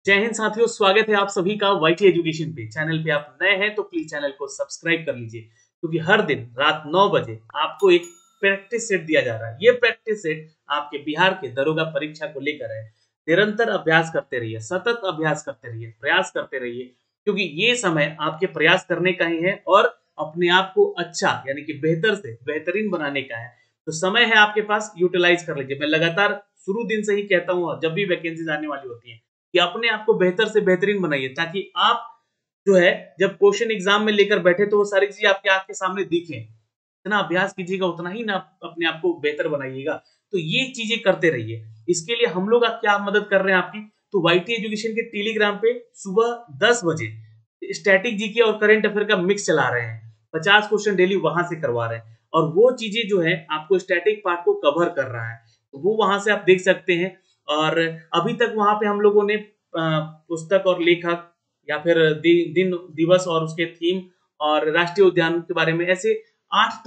जय हिंद साथियों, स्वागत है आप सभी का वाईटी एजुकेशन पे। चैनल पे आप नए हैं तो प्लीज चैनल को सब्सक्राइब कर लीजिए, क्योंकि हर दिन रात 9 बजे आपको एक प्रैक्टिस सेट दिया जा रहा है। ये प्रैक्टिस सेट आपके बिहार के दरोगा परीक्षा को लेकर है। निरंतर अभ्यास करते रहिए, सतत अभ्यास करते रहिए, प्रयास करते रहिए, क्योंकि ये समय आपके प्रयास करने का ही है और अपने आप को अच्छा यानी कि बेहतर से बेहतरीन बनाने का है। तो समय है आपके पास, यूटिलाइज कर लीजिए। मैं लगातार शुरू दिन से ही कहता हूँ, जब भी वैकेंसीज आने वाली होती है, कि अपने आप को बेहतर से बेहतरीन बनाइए, ताकि आप जो है जब क्वेश्चन एग्जाम में लेकर बैठे तो वो सारी चीजें आपके आंख के सामने दिखें। जितना अभ्यास कीजिएगा उतना ही ना अपने आप को बेहतर बनाइएगा। तो ये चीजें करते रहिए। इसके लिए हम लोग क्या मदद कर रहे हैं आपकी, तो वाईटी एजुकेशन के टेलीग्राम पे सुबह 10 बजे स्टैटिक जीके और करंट अफेयर का मिक्स चला रहे हैं। 50 क्वेश्चन डेली वहां से करवा रहे हैं, और वो चीजें जो है आपको स्टैटिक पार्ट को कवर कर रहा है, तो वो वहां से आप देख सकते हैं। और अभी तक वहां पे हम लोगों ने पुस्तक और लेखक या फिर दिन दिवस और उसके थीम और राष्ट्रीय उद्यान के बारे में ऐसे 7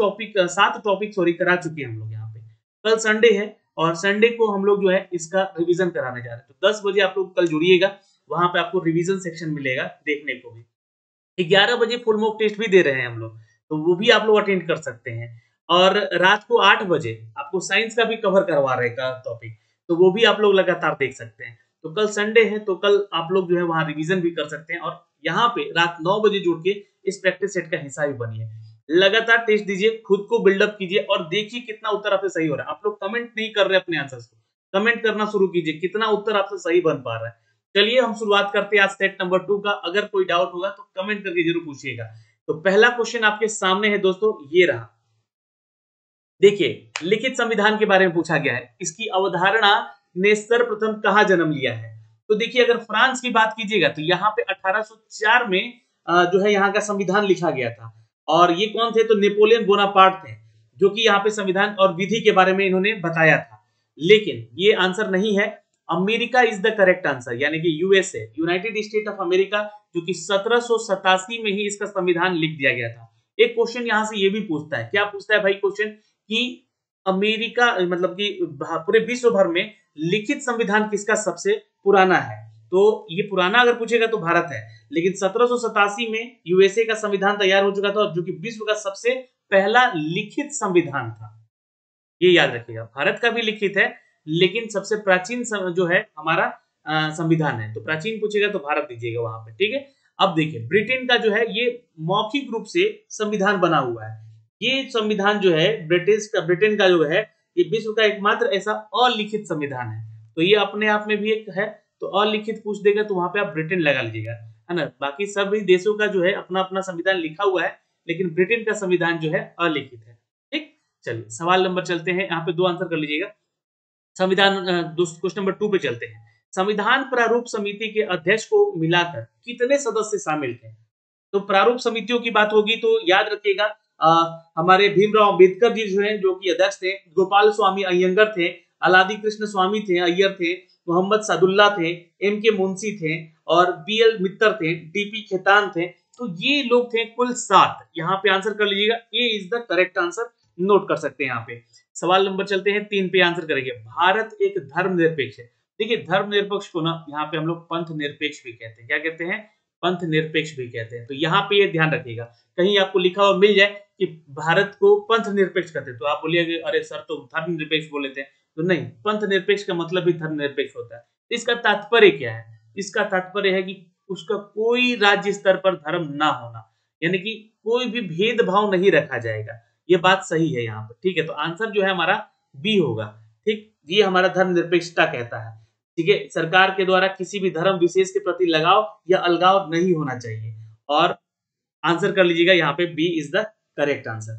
टॉपिक सॉरी करा चुके हैं हम लोग यहाँ पे। कल संडे है और संडे को हम लोग जो है इसका रिवीजन कराने जा रहे हैं। तो 10 बजे आप लोग कल जुड़िएगा, वहां पे आपको रिवीजन सेक्शन मिलेगा देखने को भी। 11 बजे फुल मॉक टेस्ट भी दे रहे हैं हम लोग, तो वो भी आप लोग अटेंड कर सकते हैं। और रात को 8 बजे आपको साइंस का भी कवर करवा रहेगा टॉपिक, तो वो भी आप लोग लगातार देख सकते हैं। तो कल संडे है, तो कल आप लोग जो है वहां रिवीजन भी कर सकते हैं, और यहाँ पे रात 9 बजे जुड़ के इस प्रैक्टिस सेट का हिस्सा भी बनिए। लगातार टेस्ट दीजिए, खुद को बिल्डअप कीजिए और देखिए कितना उत्तर आपसे सही हो रहा है। आप लोग कमेंट नहीं कर रहे अपने आंसर्स को, कमेंट करना शुरू कीजिए कितना उत्तर आपसे सही बन पा रहा है। चलिए हम शुरुआत करते हैं आज सेट नंबर 2 का। अगर कोई डाउट होगा तो कमेंट करके जरूर पूछिएगा। तो पहला क्वेश्चन आपके सामने है दोस्तों, ये रहा। देखिए, लिखित संविधान के बारे में पूछा गया है। इसकी अवधारणा ने सर्वप्रथम कहां जन्म लिया है? तो देखिए, अगर फ्रांस की बात कीजिएगा तो यहाँ पे 1804 में जो है यहाँ का संविधान लिखा गया था। और ये कौन थे? तो नेपोलियन बोनापार्ट थे, जो कि यहाँ पे संविधान और विधि के बारे में इन्होंने बताया था। लेकिन ये आंसर नहीं है। America is the correct answer, यानी कि USA, United state of America, जो कि 1787 में ही इसका संविधान लिख दिया गया था। एक क्वेश्चन यहाँ से ये भी पूछता है, क्या पूछता है भाई क्वेश्चन, कि अमेरिका मतलब कि पूरे विश्व भर में लिखित संविधान किसका सबसे पुराना है? तो ये पुराना अगर पूछेगा तो भारत है, लेकिन 1787 में यूएसए का संविधान तैयार हो चुका था, जो कि विश्व का सबसे पहला लिखित संविधान था। ये याद रखिएगा, भारत का भी लिखित है, लेकिन सबसे प्राचीन जो है हमारा संविधान है। तो प्राचीन पूछेगा तो भारत दीजिएगा वहां पे, ठीक है। अब देखिए, ब्रिटेन का जो है ये मौखिक रूप से संविधान बना हुआ है। ये संविधान जो है ब्रिटेन का जो है, ये विश्व का एकमात्र ऐसा अलिखित संविधान है। तो ये अपने आप में भी एक है। तो अलिखित पूछ देगा तो वहां पे आप ब्रिटेन लगा लीजिएगा, है ना। बाकी सभी देशों का जो है अपना अपना संविधान लिखा हुआ है, लेकिन ब्रिटेन का संविधान जो है अलिखित है। ठीक, चलिए सवाल नंबर चलते हैं, यहाँ पे 2 आंसर कर लीजिएगा। संविधान क्वेश्चन नंबर 2 पे चलते हैं। संविधान प्रारूप समिति के अध्यक्ष को मिलाकर कितने सदस्य शामिल थे? तो प्रारूप समितियों की बात होगी तो याद रखिएगा, हमारे भीमराव अंबेडकर जी जो है, जो कि अध्यक्ष थे, गोपाल स्वामी अयंगर थे, अलादी कृष्ण स्वामी थे, अय्यर थे, मोहम्मद सादुल्ला थे, एम के मुंशी थे, और बी एल मित्तर थे, टीपी खेतान थे। तो ये लोग थे कुल 7। यहाँ पे आंसर कर लीजिएगा, A is the correct answer, note कर सकते हैं यहाँ पे। सवाल नंबर चलते हैं 3 पे, आंसर करेंगे। भारत एक धर्मनिरपेक्ष है। देखिए, धर्मनिरपेक्ष को ना यहाँ पे हम लोग पंथ निरपेक्ष भी कहते हैं। क्या कहते हैं? पंथ निरपेक्ष भी कहते हैं। तो यहाँ पे ये ध्यान रखिएगा, कहीं आपको लिखा हुआ मिल जाए कि भारत को पंथ निरपेक्ष कहते हैं, तो आप बोलिए अरे सर तो धर्म निरपेक्ष बोले थे। तो नहीं, पंथ निरपेक्ष का मतलब भी धर्म निरपेक्ष होता है। इसका तात्पर्य क्या है? इसका तात्पर्य है कि उसका कोई राज्य स्तर पर धर्म ना होना, यानी कि कोई भी भेदभाव नहीं रखा जाएगा। ये बात सही है यहाँ पर, ठीक है। तो आंसर जो है हमारा बी होगा। ठीक, ये हमारा धर्म निरपेक्षता कहता है। ठीक है, सरकार के द्वारा किसी भी धर्म विशेष के प्रति लगाव या अलगाव नहीं होना चाहिए। और आंसर कर लीजिएगा यहाँ पे, B is the correct answer.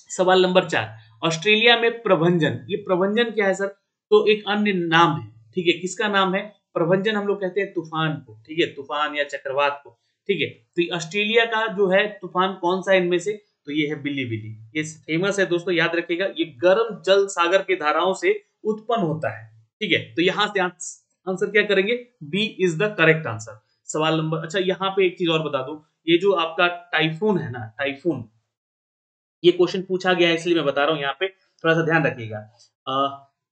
सवाल नंबर 4, ऑस्ट्रेलिया में प्रभंजन, ये प्रभंजन क्या है सर? तो एक अन्य नाम है, ठीक है। किसका नाम है? प्रभंजन हम लोग कहते हैं तूफान को, ठीक है, तूफान या चक्रवात को, ठीक है। तो ऑस्ट्रेलिया का जो है तूफान कौन सा इनमें से? तो ये है बिल्ली बिल्ली। ये फेमस है दोस्तों, याद रखिएगा। ये गर्म जल सागर के धाराओं से उत्पन्न होता है, ठीक है। तो यहां से आंसर क्या करेंगे? B is the correct answer. सवाल नंबर, अच्छा यहाँ पे एक चीज और बता दूं, ये जो आपका टाइफून है ना, टाइफून, ये क्वेश्चन पूछा गया है इसलिए मैं बता रहा हूं, यहाँ पे थोड़ा सा ध्यान रखिएगा।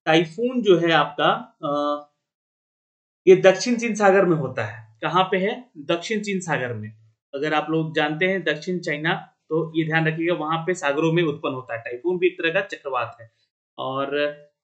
टाइफून जो है आपका ये दक्षिण चीन सागर में होता है। कहाँ पे है? दक्षिण चीन सागर में। अगर आप लोग जानते हैं दक्षिण चाइना, तो ये ध्यान रखिएगा वहां पे सागरों में उत्पन्न होता है। टाइफून भी एक तरह का चक्रवात है। और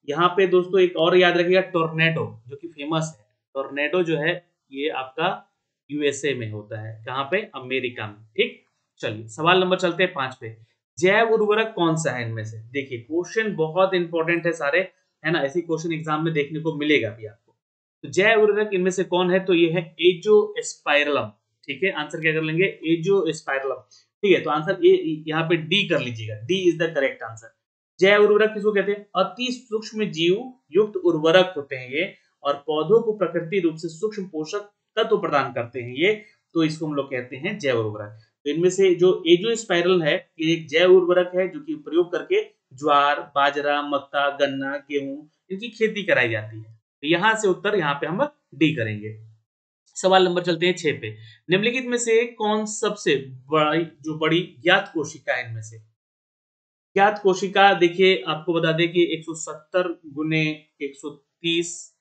यहाँ पे दोस्तों एक और याद रखिएगा, टोर्नेडो जो कि फेमस है। टोर्नेडो जो है ये आपका यूएसए में होता है। कहाँ पे? अमेरिका में। ठीक, चलिए सवाल नंबर चलते हैं 5 पे। जैव उर्वरक कौन सा है इनमें से? देखिए क्वेश्चन बहुत इंपॉर्टेंट है सारे, है ना, ऐसी क्वेश्चन एग्जाम में देखने को मिलेगा भी आपको। तो जैव उर्वरक इनमें से कौन है? तो ये है एजोस्पाइरलम। ठीक है, आंसर क्या कर लेंगे? एजोस्पाइरलम। ठीक है, तो आंसर ए यहाँ पे डी कर लीजिएगा। D is the correct answer. जैव उर्वरक किसको कहते हैं? अति सूक्ष्म जीव युक्त उर्वरक होते हैं ये, और पौधों को प्रकृति रूप से सूक्ष्म पोषक तत्व प्रदान करते हैं ये, तो इसको हम लोग कहते हैं जैव उर्वरक। तो इनमें से जो एजोस्पाइरल है ये एक जैव उर्वरक है जो कि प्रयोग करके ज्वार, बाजरा, मक्का, गन्ना, गेहूं इनकी खेती कराई जाती है। तो यहाँ से उत्तर यहाँ पे हम डी करेंगे। सवाल नंबर चलते हैं 6 पे। निम्नलिखित में से कौन सबसे बड़ी ज्ञात कोशिका है इनमें से? ज्ञात कोशिका देखिए आपको बता दें कि 170 गुने 130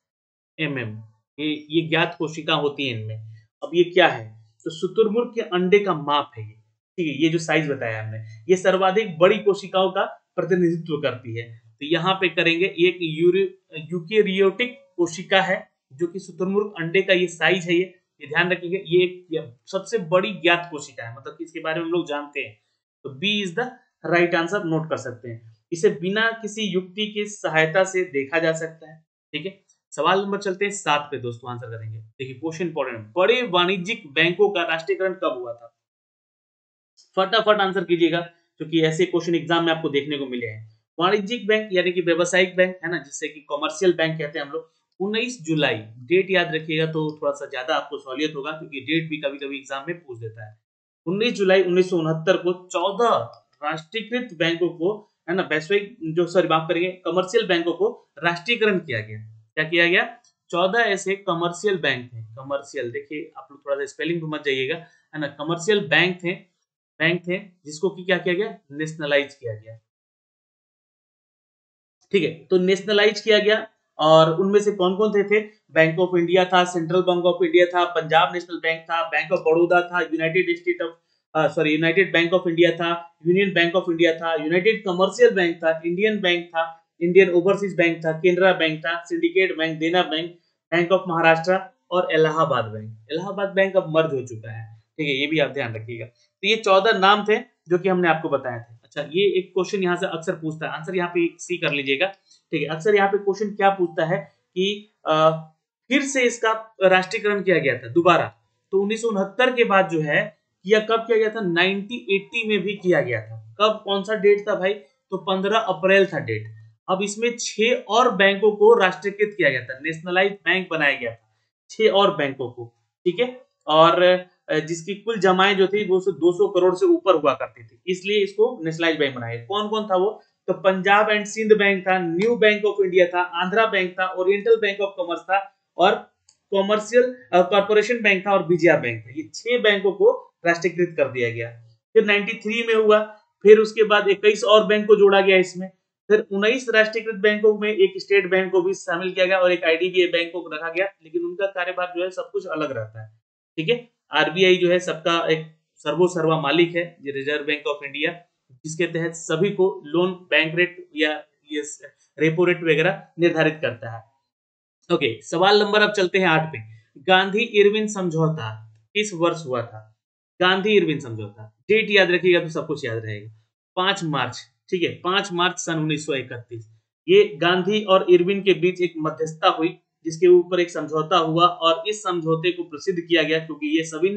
ये ज्ञात कोशिका होती है इनमें। अब ये क्या है? तो शुतुरमुर्ग के अंडे का माप है ये। ठीक है, ये जो साइज बताया हमने, ये सर्वाधिक बड़ी कोशिकाओं का प्रतिनिधित्व करती है। तो यहाँ पे करेंगे, एक यूकेरियोटिक कोशिका है जो कि शुतुरमुर्ग अंडे का ये साइज है। ये ध्यान रखिएगा, ये एक सबसे बड़ी ज्ञात कोशिका है, मतलब इसके बारे में हम लोग जानते हैं। तो B is the right answer, note कर सकते हैं। इसे बिना किसी युक्ति की सहायता से देखा जा सकता है। ठीक है, सवाल नंबर चलते हैं 7 पे दोस्तों, आंसर करेंगे। देखिए क्वेश्चन इंपॉर्टेंट, बड़े वाणिज्यिक बैंकों का राष्ट्रीयकरण कब हुआ था? फटाफट आंसर कीजिएगा, क्योंकि ऐसे क्वेश्चन एग्जाम में आपको देखने को मिले हैं। वाणिज्यिक बैंक यानी कि व्यवसायिक बैंक है ना, जिससे कि कमर्शियल बैंक कहते हैं हम लोग। 19 जुलाई डेट याद रखिएगा तो थोड़ा सा ज्यादा आपको सहूलियत होगा, क्योंकि डेट भी कभी कभी एग्जाम में पूछ देता है। 19 जुलाई 1969 को 14 राष्ट्रीयकृत बैंकों को, है ना, वैश्विक जो सॉरी माफ करेंगे कमर्शियल बैंकों को राष्ट्रीयकरण किया गया। क्या किया गया? 14 ऐसे कमर्शियल बैंक थे। कमर्शियल देखिए आप लोग थोड़ा सा स्पेलिंग पे मत जाइएगा, है ना, कमर्शियल बैंक थे जिसको कि क्या किया गया? नेशनलाइज किया गया। ठीक है, तो नेशनलाइज किया गया। और उनमें से कौन कौन थे? बैंक ऑफ इंडिया था, सेंट्रल बैंक ऑफ इंडिया था, पंजाब नेशनल बैंक था, बैंक ऑफ बड़ौदा था, यूनाइटेड बैंक ऑफ इंडिया था, यूनियन बैंक ऑफ इंडिया था, यूनाइटेड कमर्शियल बैंक था, इंडियन बैंक था, इंडियन ओवरसीज बैंक था, केनरा बैंक था, सिंडिकेट बैंक, देना बैंक, बैंक ऑफ महाराष्ट्र और इलाहाबाद बैंक। इलाहाबाद बैंक अब मर्ज हो चुका है। ठीक है, ये भी आप ध्यान रखिएगा। तो ये 14 नाम थे जो कि हमने आपको बताए थे। अच्छा, ये एक क्वेश्चन यहाँ से अक्सर पूछता है, आंसर यहाँ पे सी कर लीजिएगा। ठीक है, अक्सर यहाँ पे क्वेश्चन क्या पूछता है कि फिर से इसका राष्ट्रीयकरण किया गया था दोबारा। तो 1969 के बाद जो है किया, कब किया गया था? 1980 में भी किया गया था। कब, कौन सा डेट था भाई? तो 15 अप्रैल था डेट। अब इसमें 6 और बैंकों को राष्ट्रीयकृत किया गया था, नेशनलाइज बैंक बनाया गया था 6 और बैंकों को। ठीक है, और जिसकी कुल जमाएं जो थी वो 200 करोड़ से ऊपर हुआ करती थी, इसलिए इसको नेशनलाइज बैंक बनाया। कौन कौन था वो? तो पंजाब एंड सिंध बैंक था, न्यू बैंक ऑफ इंडिया था, आंध्रा बैंक था, ओरिएंटल बैंक ऑफ कॉमर्स था, और कॉमर्शियल कॉर्पोरेशन बैंक था, और विजया बैंक था। ये 6 बैंकों को राष्ट्रीयकृत कर दिया गया। फिर 93 में हुआ, फिर उसके बाद 21 और बैंक को जोड़ा गया इसमें। फिर 19 राष्ट्रीयकृत बैंकों में एक स्टेट बैंक को भी शामिल किया गया और एक आईडीबीआई बैंक को रखा गया, लेकिन उनका कार्यभार जो है सब कुछ अलग रहता है। ठीक है, आरबीआई जो है सबका एक सर्वोसर्वा मालिक है, ये रिजर्व बैंक ऑफ इंडिया, जिसके तहत सभी को लोन, बैंक रेट या ये रेपो रेट वगैरह निर्धारित करता है। ओके, सवाल नंबर अब चलते हैं 8 पे। गांधी इरविन समझौता किस वर्ष हुआ था? गांधी इरविन समझौता, डेट याद रखिएगा तो सब कुछ याद रहेगा। 5 मार्च। ठीक है, 5 मार्च सन 1931 ये गांधी और इरविन के बीच एक मध्यस्थता हुई, जिसके ऊपर एक समझौता हुआ, और इस समझौते को प्रसिद्ध किया गया क्योंकि ये सभी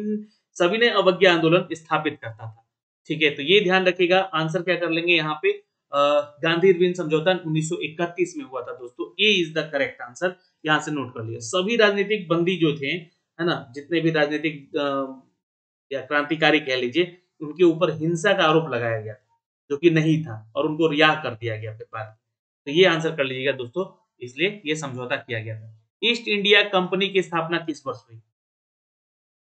ने अवज्ञा आंदोलन स्थापित करता था। ठीक है, तो ये ध्यान रखिएगा। आंसर क्या कर लेंगे यहाँ पे? गांधी इरविन समझौता 1931 में हुआ था दोस्तों। ए इज द करेक्ट आंसर, यहाँ से नोट कर लिया। सभी राजनीतिक बंदी जो थे, है ना, जितने भी राजनीतिक या क्रांतिकारी कह लीजिए, उनके ऊपर हिंसा का आरोप लगाया गया जो कि नहीं था, और उनको रिहा कर दिया गया फिर बाद। तो ये आंसर कर लीजिएगा दोस्तों, इसलिए ये समझौता किया गया था। ईस्ट इंडिया कंपनी की स्थापना किस वर्ष हुई?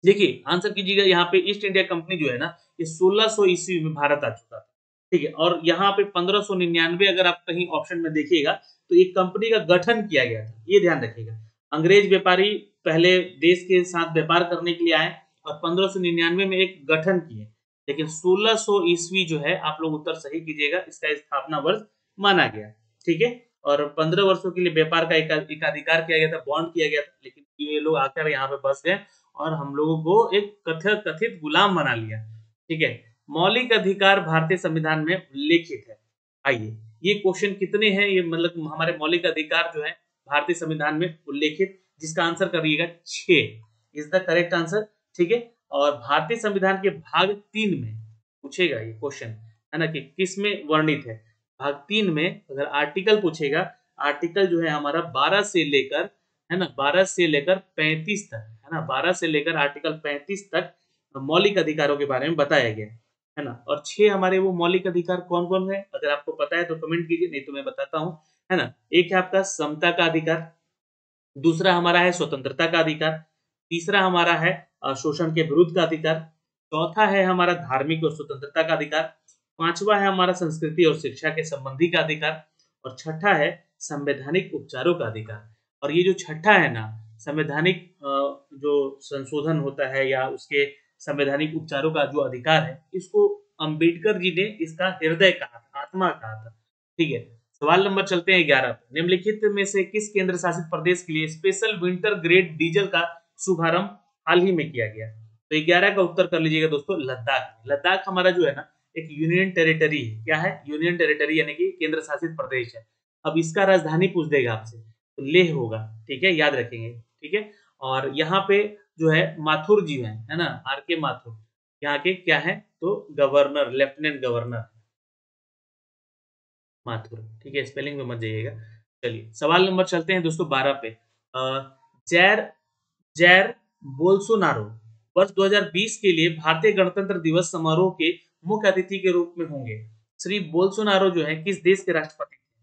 देखिए आंसर कीजिएगा यहाँ पे। ईस्ट इंडिया कंपनी जो है ना, ये 1600 ईस्वी में भारत आ चुका था। ठीक है, और यहाँ पे 1599 अगर आप कहीं ऑप्शन में देखिएगा तो एक कंपनी का गठन किया गया था, ये ध्यान रखिएगा। अंग्रेज व्यापारी पहले देश के साथ व्यापार करने के लिए आए और 1599 में एक गठन किए, लेकिन 1600 ईस्वी जो है, आप लोग उत्तर सही कीजिएगा, इसका स्थापना वर्ष माना गया। ठीक है, और 15 वर्षों के लिए व्यापार का एकाधिकार किया गया था, बॉन्ड किया गया था, लेकिन ये लोग आकर यहाँ पे बस गए और हम लोगों को एक कथित गुलाम बना लिया। ठीक है, मौलिक अधिकार भारतीय संविधान में उल्लेखित है। आइए, ये क्वेश्चन कितने हैं, ये मतलब हमारे मौलिक अधिकार जो है भारतीय संविधान में उल्लेखित, जिसका आंसर करिएगा 6 इज द करेक्ट आंसर। ठीक है, और भारतीय संविधान के भाग 3 में पूछेगा ये क्वेश्चन, है ना, कि किस में वर्णित है। भाग 3 में अगर आर्टिकल पूछेगा, आर्टिकल जो है हमारा 12 से लेकर, है ना, 12 से लेकर 35 तक, है ना, 12 से लेकर आर्टिकल 35 तक मौलिक अधिकारों के बारे में बताया गया है ना। और 6 हमारे वो मौलिक अधिकार कौन कौन है, अगर आपको पता है तो कमेंट कीजिए, नहीं तो मैं बताता हूँ, है ना। एक है आपका समता का अधिकार, दूसरा हमारा है स्वतंत्रता का अधिकार, तीसरा हमारा है शोषण के विरुद्ध का अधिकार, चौथा है हमारा धार्मिक और स्वतंत्रता का अधिकार, पांचवा है हमारा संस्कृति और शिक्षा के संबंधी का अधिकार, और छठा है संवैधानिक उपचारों का अधिकार। और ये जो छठा है ना, संवैधानिक जो संशोधन होता है या उसके संवैधानिक उपचारों का जो अधिकार है, इसको अंबेडकर जी ने इसका हृदय कहा था, आत्मा कहा था। ठीक है, सवाल नंबर चलते हैं 11 पे। निम्नलिखित में से किस केंद्र शासित प्रदेश के लिए स्पेशल विंटर ग्रेड डीजल का शुभारंभ हाल ही में किया गया? तो 11 का उत्तर कर लीजिएगा दोस्तों, लद्दाख। लद्दाख हमारा जो है ना एक यूनियन टेरिटरी है। क्या है? यूनियन टेरिटरी यानी कि केंद्र शासित प्रदेश है। अब इसका राजधानी पूछ देगा आपसे तो लेह होगा। ठीक है, याद रखेंगे। ठीक है, और यहाँ पे जो है माथुर जी है ना, आर के माथुर, यहाँ के क्या है तो गवर्नर, लेफ्टिनेंट गवर्नर माथुर। ठीक है, स्पेलिंग में मत जाइएगा। चलिए सवाल नंबर चलते हैं दोस्तों 12 पे। जैर जैर बोल्सोनारो वर्ष 2020 के लिए भारतीय गणतंत्र दिवस समारोह के मुख्य अतिथि के रूप में होंगे। श्री बोल्सोनारो जो है किस देश के राष्ट्रपति थे?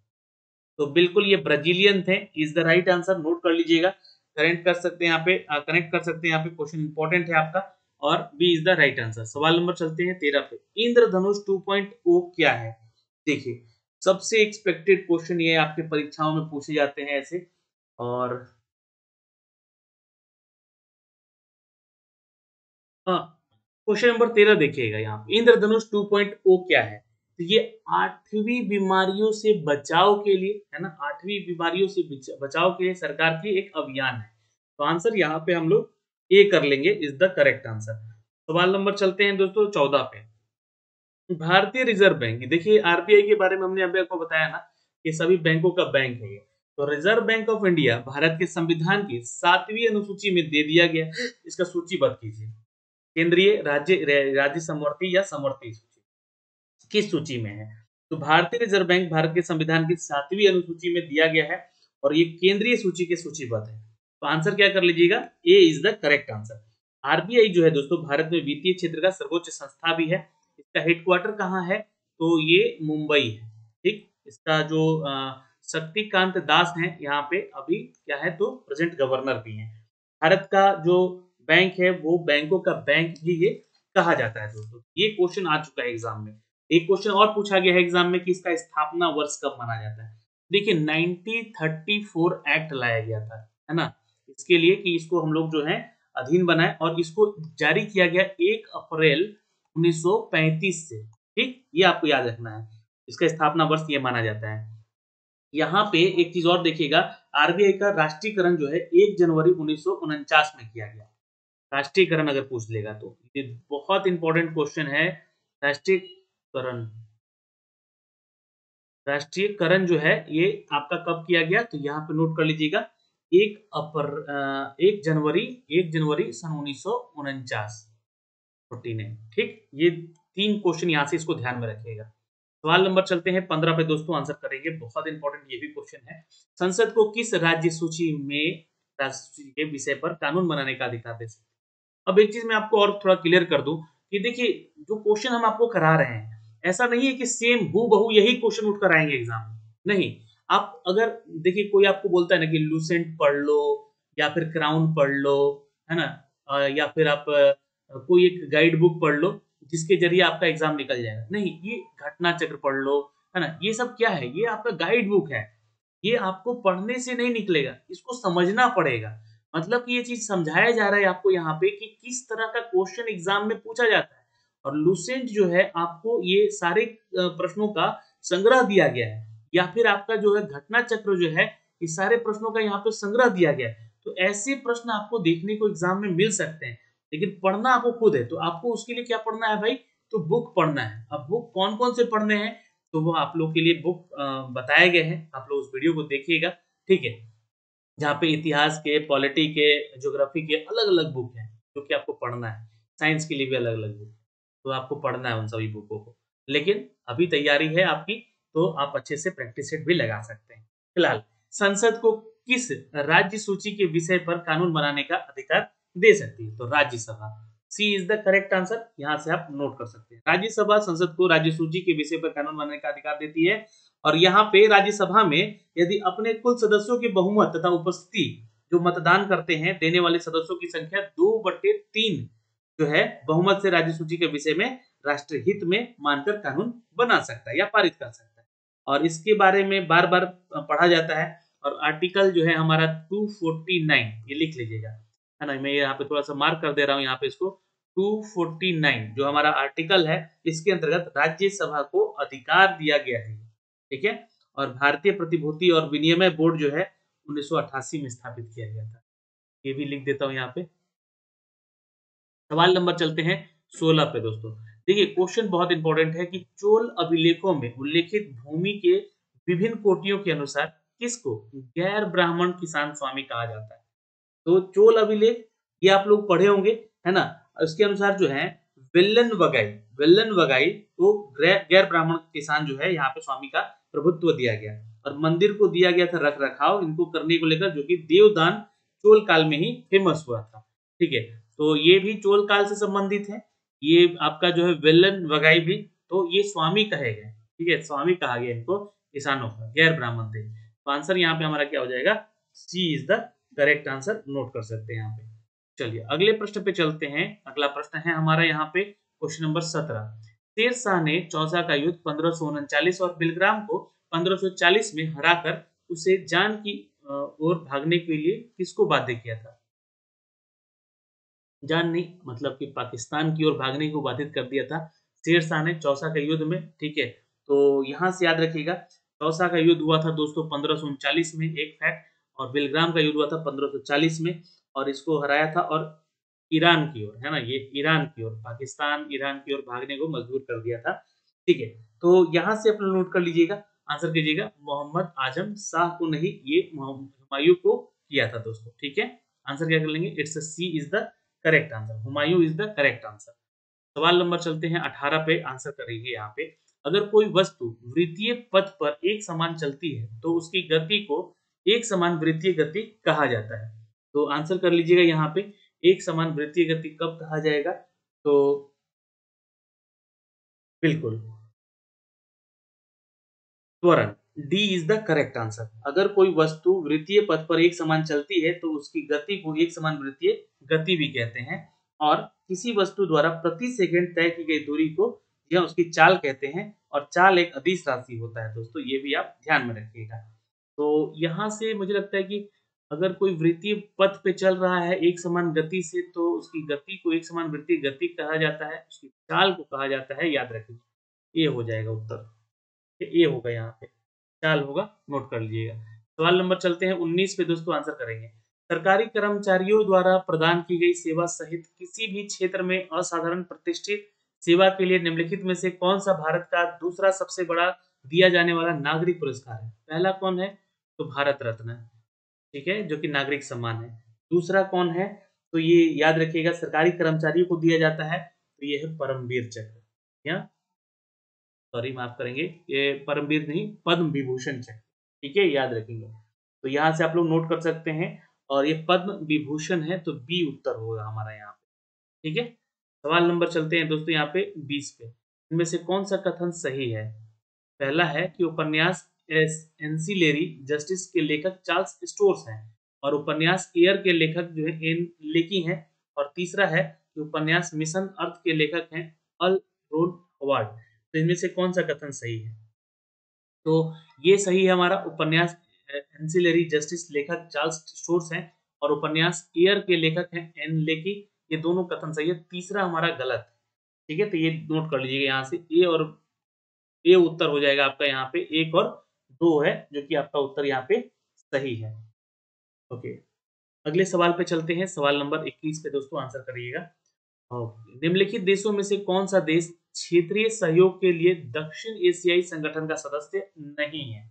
तो बिल्कुल ये ब्राजीलियन थे, is the right answer. Note कर लीजिएगा, करेक्ट कर सकते हैं यहाँ पे, कनेक्ट कर सकते हैं यहाँ पे, क्वेश्चन इंपॉर्टेंट है आपका, और B is the right answer. सवाल नंबर चलते हैं 13 पे। इंद्रधनुष 2.0 क्या है? देखिए, सबसे एक्सपेक्टेड क्वेश्चन ये आपके परीक्षाओं में पूछे जाते हैं ऐसे। और हाँ, क्वेश्चन नंबर 13 देखिएगा, यहाँ पे इंद्रधनुष 2.0 क्या है? तो ये 8वीं बीमारियों से बचाव के लिए, है ना, 8वीं बीमारियों से बचाव के लिए सरकार की एक अभियान है। तो आंसर यहाँ पे हम लोग ए कर लेंगे, इज द करेक्ट आंसर। सवाल नंबर चलते हैं दोस्तों 14 पे। भारतीय रिजर्व बैंक, देखिए आरबीआई के बारे में हमने अभी आपको बताया ना कि सभी बैंकों का बैंक है ये। तो reserve bank of India Bharat के संविधान की 7वीं अनुसूची में दे दिया गया। इसका सूचीबद्ध कीजिए, केंद्रीय, राज्य समवर्ती या समवर्ती सूची, किस सूची में है? तो भारतीय रिजर्व बैंक भारत के संविधान की 7वीं अनुसूची में दिया गया है और ये केंद्रीय सूची के सूचीबद्ध है। तो आंसर क्या कर लीजिएगा, A is the correct answer. RBI जो है दोस्तों भारत में वित्तीय क्षेत्र का सर्वोच्च संस्था भी है। इसका हेडक्वार्टर कहाँ है? तो ये मुंबई है। ठीक, इसका जो शक्तिकांत दास हैं यहाँ पे अभी क्या है तो प्रेजेंट गवर्नर भी हैं। भारत का जो बैंक है वो बैंकों का बैंक भी ये कहा जाता है दोस्तों। ये क्वेश्चन आ चुका है एग्जाम में। एक क्वेश्चन और पूछा गया है एग्जाम में कि इसका स्थापना वर्ष कब माना जाता है। देखिए 1934 एक्ट लाया गया था, है ना, इसके लिए कि इसको हम लोग जो है अधीन बनाए, और इसको जारी किया गया 1 अप्रैल 1935 से। ठीक, ये आपको याद रखना है, इसका स्थापना वर्ष ये माना जाता है। यहाँ पे एक चीज और देखिएगा, आरबीआई का राष्ट्रीयकरण जो है 1 जनवरी 1949 में किया गया। राष्ट्रीयकरण अगर पूछ लेगा तो ये बहुत इंपॉर्टेंट क्वेश्चन है। राष्ट्रीयकरण, राष्ट्रीयकरण जो है ये आपका कब किया गया? तो यहाँ पे नोट कर लीजिएगा, 1 जनवरी सन 1949, 49। ठीक, ये 3 क्वेश्चन यहाँ से इसको ध्यान में रखिएगा। सवाल नंबर चलते हैं 15 पे दोस्तों, आंसर करेंगे, बहुत इंपॉर्टेंट ये भी क्वेश्चन है। संसद को किस राज्य सूची में, राज्य सूची के विषय पर कानून बनाने का अधिकार दे सकते? अब एक चीज मैं आपको और थोड़ा क्लियर कर दूं कि देखिए जो क्वेश्चन हम आपको करा रहे हैं, ऐसा नहीं है कि सेम हूबहू यही क्वेश्चन उठ कर आएंगे एग्जाम में। नहीं, आप अगर देखिए कोई आपको बोलता है ना कि लूसेंट पढ़ लो या फिर क्राउन पढ़ लो, है ना, या फिर आप कोई एक गाइड बुक पढ़ लो जिसके जरिए आपका एग्जाम निकल जाएगा, नहीं, ये घटना चक्र पढ़ लो, है ना, ये सब क्या है, ये आपका गाइड बुक है। ये आपको पढ़ने से नहीं निकलेगा, इसको समझना पड़ेगा। मतलब कि ये चीज समझाया जा रहा है आपको यहाँ पे कि किस तरह का क्वेश्चन एग्जाम में पूछा जाता है। और लुसेंट जो है आपको ये सारे प्रश्नों का संग्रह दिया गया है, या फिर आपका जो है घटना चक्र जो है इस सारे प्रश्नों का यहाँ पे संग्रह दिया गया है। तो ऐसे प्रश्न आपको देखने को एग्जाम में मिल सकते हैं, लेकिन पढ़ना आपको खुद है। तो आपको उसके लिए क्या पढ़ना है भाई, तो बुक पढ़ना है। अब बुक कौन कौन से पढ़ने हैं, तो वो आप लोग के लिए बुक बताए गए हैं, आप लोग उस वीडियो को देखिएगा, ठीक है। जहाँ पे इतिहास के, पॉलिटी के, ज्योग्राफी के अलग अलग बुक हैं जो कि आपको पढ़ना है। साइंस के लिए भी अलग अलग बुक, तो आपको पढ़ना है उन सभी बुकों को। लेकिन अभी तैयारी है आपकी, तो आप अच्छे से प्रैक्टिस सेट भी लगा सकते हैं। फिलहाल संसद को किस राज्य सूची के विषय पर कानून बनाने का अधिकार दे सकती है, तो राज्यसभा। सी इज द करेक्ट आंसर, यहाँ से आप नोट कर सकते हैं। राज्यसभा संसद को राज्य सूची के विषय पर कानून बनाने का अधिकार देती है। और यहाँ पे राज्यसभा में यदि अपने कुल सदस्यों के बहुमत तथा उपस्थिति जो मतदान करते हैं देने वाले सदस्यों की संख्या 2/3 जो है बहुमत से राज्य सूची के विषय में राष्ट्रीय हित में मानकर कानून बना सकता है या पारित कर सकता है। और इसके बारे में बार बार पढ़ा जाता है। और आर्टिकल जो है हमारा 249, ये लिख लीजिएगा, है ना। मैं यहाँ पे थोड़ा सा मार्क कर दे रहा हूँ यहाँ पे इसको। 249 जो हमारा आर्टिकल है, इसके अंतर्गत राज्यसभा को अधिकार दिया गया है, ठीक है। और भारतीय प्रतिभूति और विनिमय बोर्ड जो है 1988 में स्थापित किया गया था। ये भी लिख देता हूँ यहाँ पे। सवाल नंबर चलते हैं 16 पे दोस्तों। देखिए क्वेश्चन बहुत इंपॉर्टेंट है कि चोल अभिलेखों में उल्लेखित भूमि के विभिन्न कोटियों के अनुसार किसको गैर ब्राह्मण किसान स्वामी कहा जाता है। तो चोल अभिलेख ये आप लोग पढ़े होंगे, है ना। उसके अनुसार जो है वेल्लन वगाई को गैर ब्राह्मण किसान जो है यहाँ पे स्वामी का प्रभुत्व दिया गया। और मंदिर को दिया गया था रख रखाव इनको करने को लेकर, जो कि देवदान चोल काल में ही फेमस हुआ था, ठीक है। तो ये भी चोल काल से संबंधित है। ये आपका जो है वेल्लन वगाई भी, तो ये स्वामी कहे गए, ठीक है, स्वामी कहा गया इनको किसानों का, गैर ब्राह्मण थे। तो आंसर यहाँ पे हमारा क्या हो जाएगा, C is the correct answer, note कर सकते हैं यहाँ पे। चलिए अगले प्रश्न पे चलते हैं। अगला प्रश्न है हमारा यहाँ पे क्वेश्चन नंबर 17। शेर शाह ने चौसा का युद्ध 1539 और बिलग्राम को 1540 में हराकर उसे जान की ओर भागने के लिए किसको बाध्य किया था। जान नहीं, मतलब कि पाकिस्तान की ओर भागने को बाधित कर दिया था शेर शाह ने चौसा के युद्ध में, ठीक है। तो यहाँ से याद रखिएगा, चौसा का युद्ध हुआ था दोस्तों 1539 में, एक फैक्ट। और बिलग्राम का युद्ध हुआ था 1540 में, और इसको हराया था और ईरान की ओर, है ना, ये ईरान की ओर, पाकिस्तान ईरान की ओर भागने को मजबूर कर दिया था, ठीक है। तो यहाँ से अपना नोट कर लीजिएगा, आंसर कीजिएगा मोहम्मद आजम शाह को नहीं, ये हुमायूं को किया था दोस्तों, ठीक है। आंसर क्या कर लेंगे, it's C is the correct answer, Humayun is the correct answer. सवाल नंबर चलते हैं 18 पे, आंसर करेंगे यहाँ पे। अगर कोई वस्तु वृत्तीय पथ पर एक समान चलती है तो उसकी गति को एक समान वृत्तीय गति कहा जाता है। तो आंसर कर लीजिएगा यहाँ पे, एक समान वृत्तीय गति कब कहा जाएगा, तो बिल्कुल त्वरण, D is the correct answer. अगर कोई वस्तु वृत्तीय पथ पर एक समान चलती है तो उसकी गति को एक समान वृत्तीय गति भी कहते हैं। और किसी वस्तु द्वारा प्रति सेकंड तय की गई दूरी को यह उसकी चाल कहते हैं। और चाल एक अदिश राशि होता है दोस्तों, ये भी आप ध्यान में रखिएगा। तो यहाँ से मुझे लगता है कि अगर कोई वृत्तीय पथ पे चल रहा है एक समान गति से, तो उसकी गति को एक समान वृत्तीय गति कहा जाता है, उसकी चाल को कहा जाता है, याद रखिए। ये हो जाएगा उत्तर, ये होगा यहाँ पे, चाल होगा, नोट कर लीजिएगा। सवाल नंबर चलते हैं 19 पे दोस्तों, आंसर करेंगे। सरकारी कर्मचारियों द्वारा प्रदान की गई सेवा सहित किसी भी क्षेत्र में असाधारण प्रतिष्ठित सेवा के लिए निम्नलिखित में से कौन सा भारत का दूसरा सबसे बड़ा दिया जाने वाला नागरिक पुरस्कार है। पहला कौन है, तो भारत रत्न, ठीक है, जो कि नागरिक सम्मान है। दूसरा कौन है, तो ये याद रखिएगा सरकारी कर्मचारियों को दिया जाता है, तो ये है परमवीर चक्र, या सॉरी माफ करेंगे, ये परमवीर नहीं, पद्म विभूषण चक्र, ठीक है, याद रखेंगे। तो यहाँ से आप लोग नोट कर सकते हैं। और ये पद्म विभूषण है, तो बी उत्तर होगा हमारा यहाँ पे, ठीक है। सवाल नंबर चलते हैं दोस्तों यहाँ पे 20 पे। इनमें से कौन सा कथन सही है। पहला है कि उपन्यास एंसिलेरी जस्टिस के लेखक चार्ल्स स्टोर्स हैं, और उपन्यास एयर के लेखक जो है एन लेकी हैं। और तीसरा है कि उपन्यास मिशन अर्थ के लेखक हैं अल रोन हवार्ड। तो इनमें से कौन सा कथन सही है, तो ये सही है हमारा, उपन्यास एंसिलरी जस्टिस लेखक चार्ल्स स्टोर्स हैं, और उपन्यास एयर के लेखक हैं एन लेकी। ये दोनों कथन सही है, तीसरा हमारा गलत है। ठीक है, तो ये नोट कर लीजिएगा यहाँ से, ए उत्तर हो जाएगा आपका यहाँ पे, 1 और 2 है जो कि आपका उत्तर यहाँ पे सही है। ओके, अगले सवाल पे चलते हैं। सवाल नंबर 21 पे दोस्तों आंसर करिएगा। निम्नलिखित देशों में से कौन सा देश क्षेत्रीय सहयोग के लिए दक्षिण एशियाई संगठन का सदस्य नहीं है?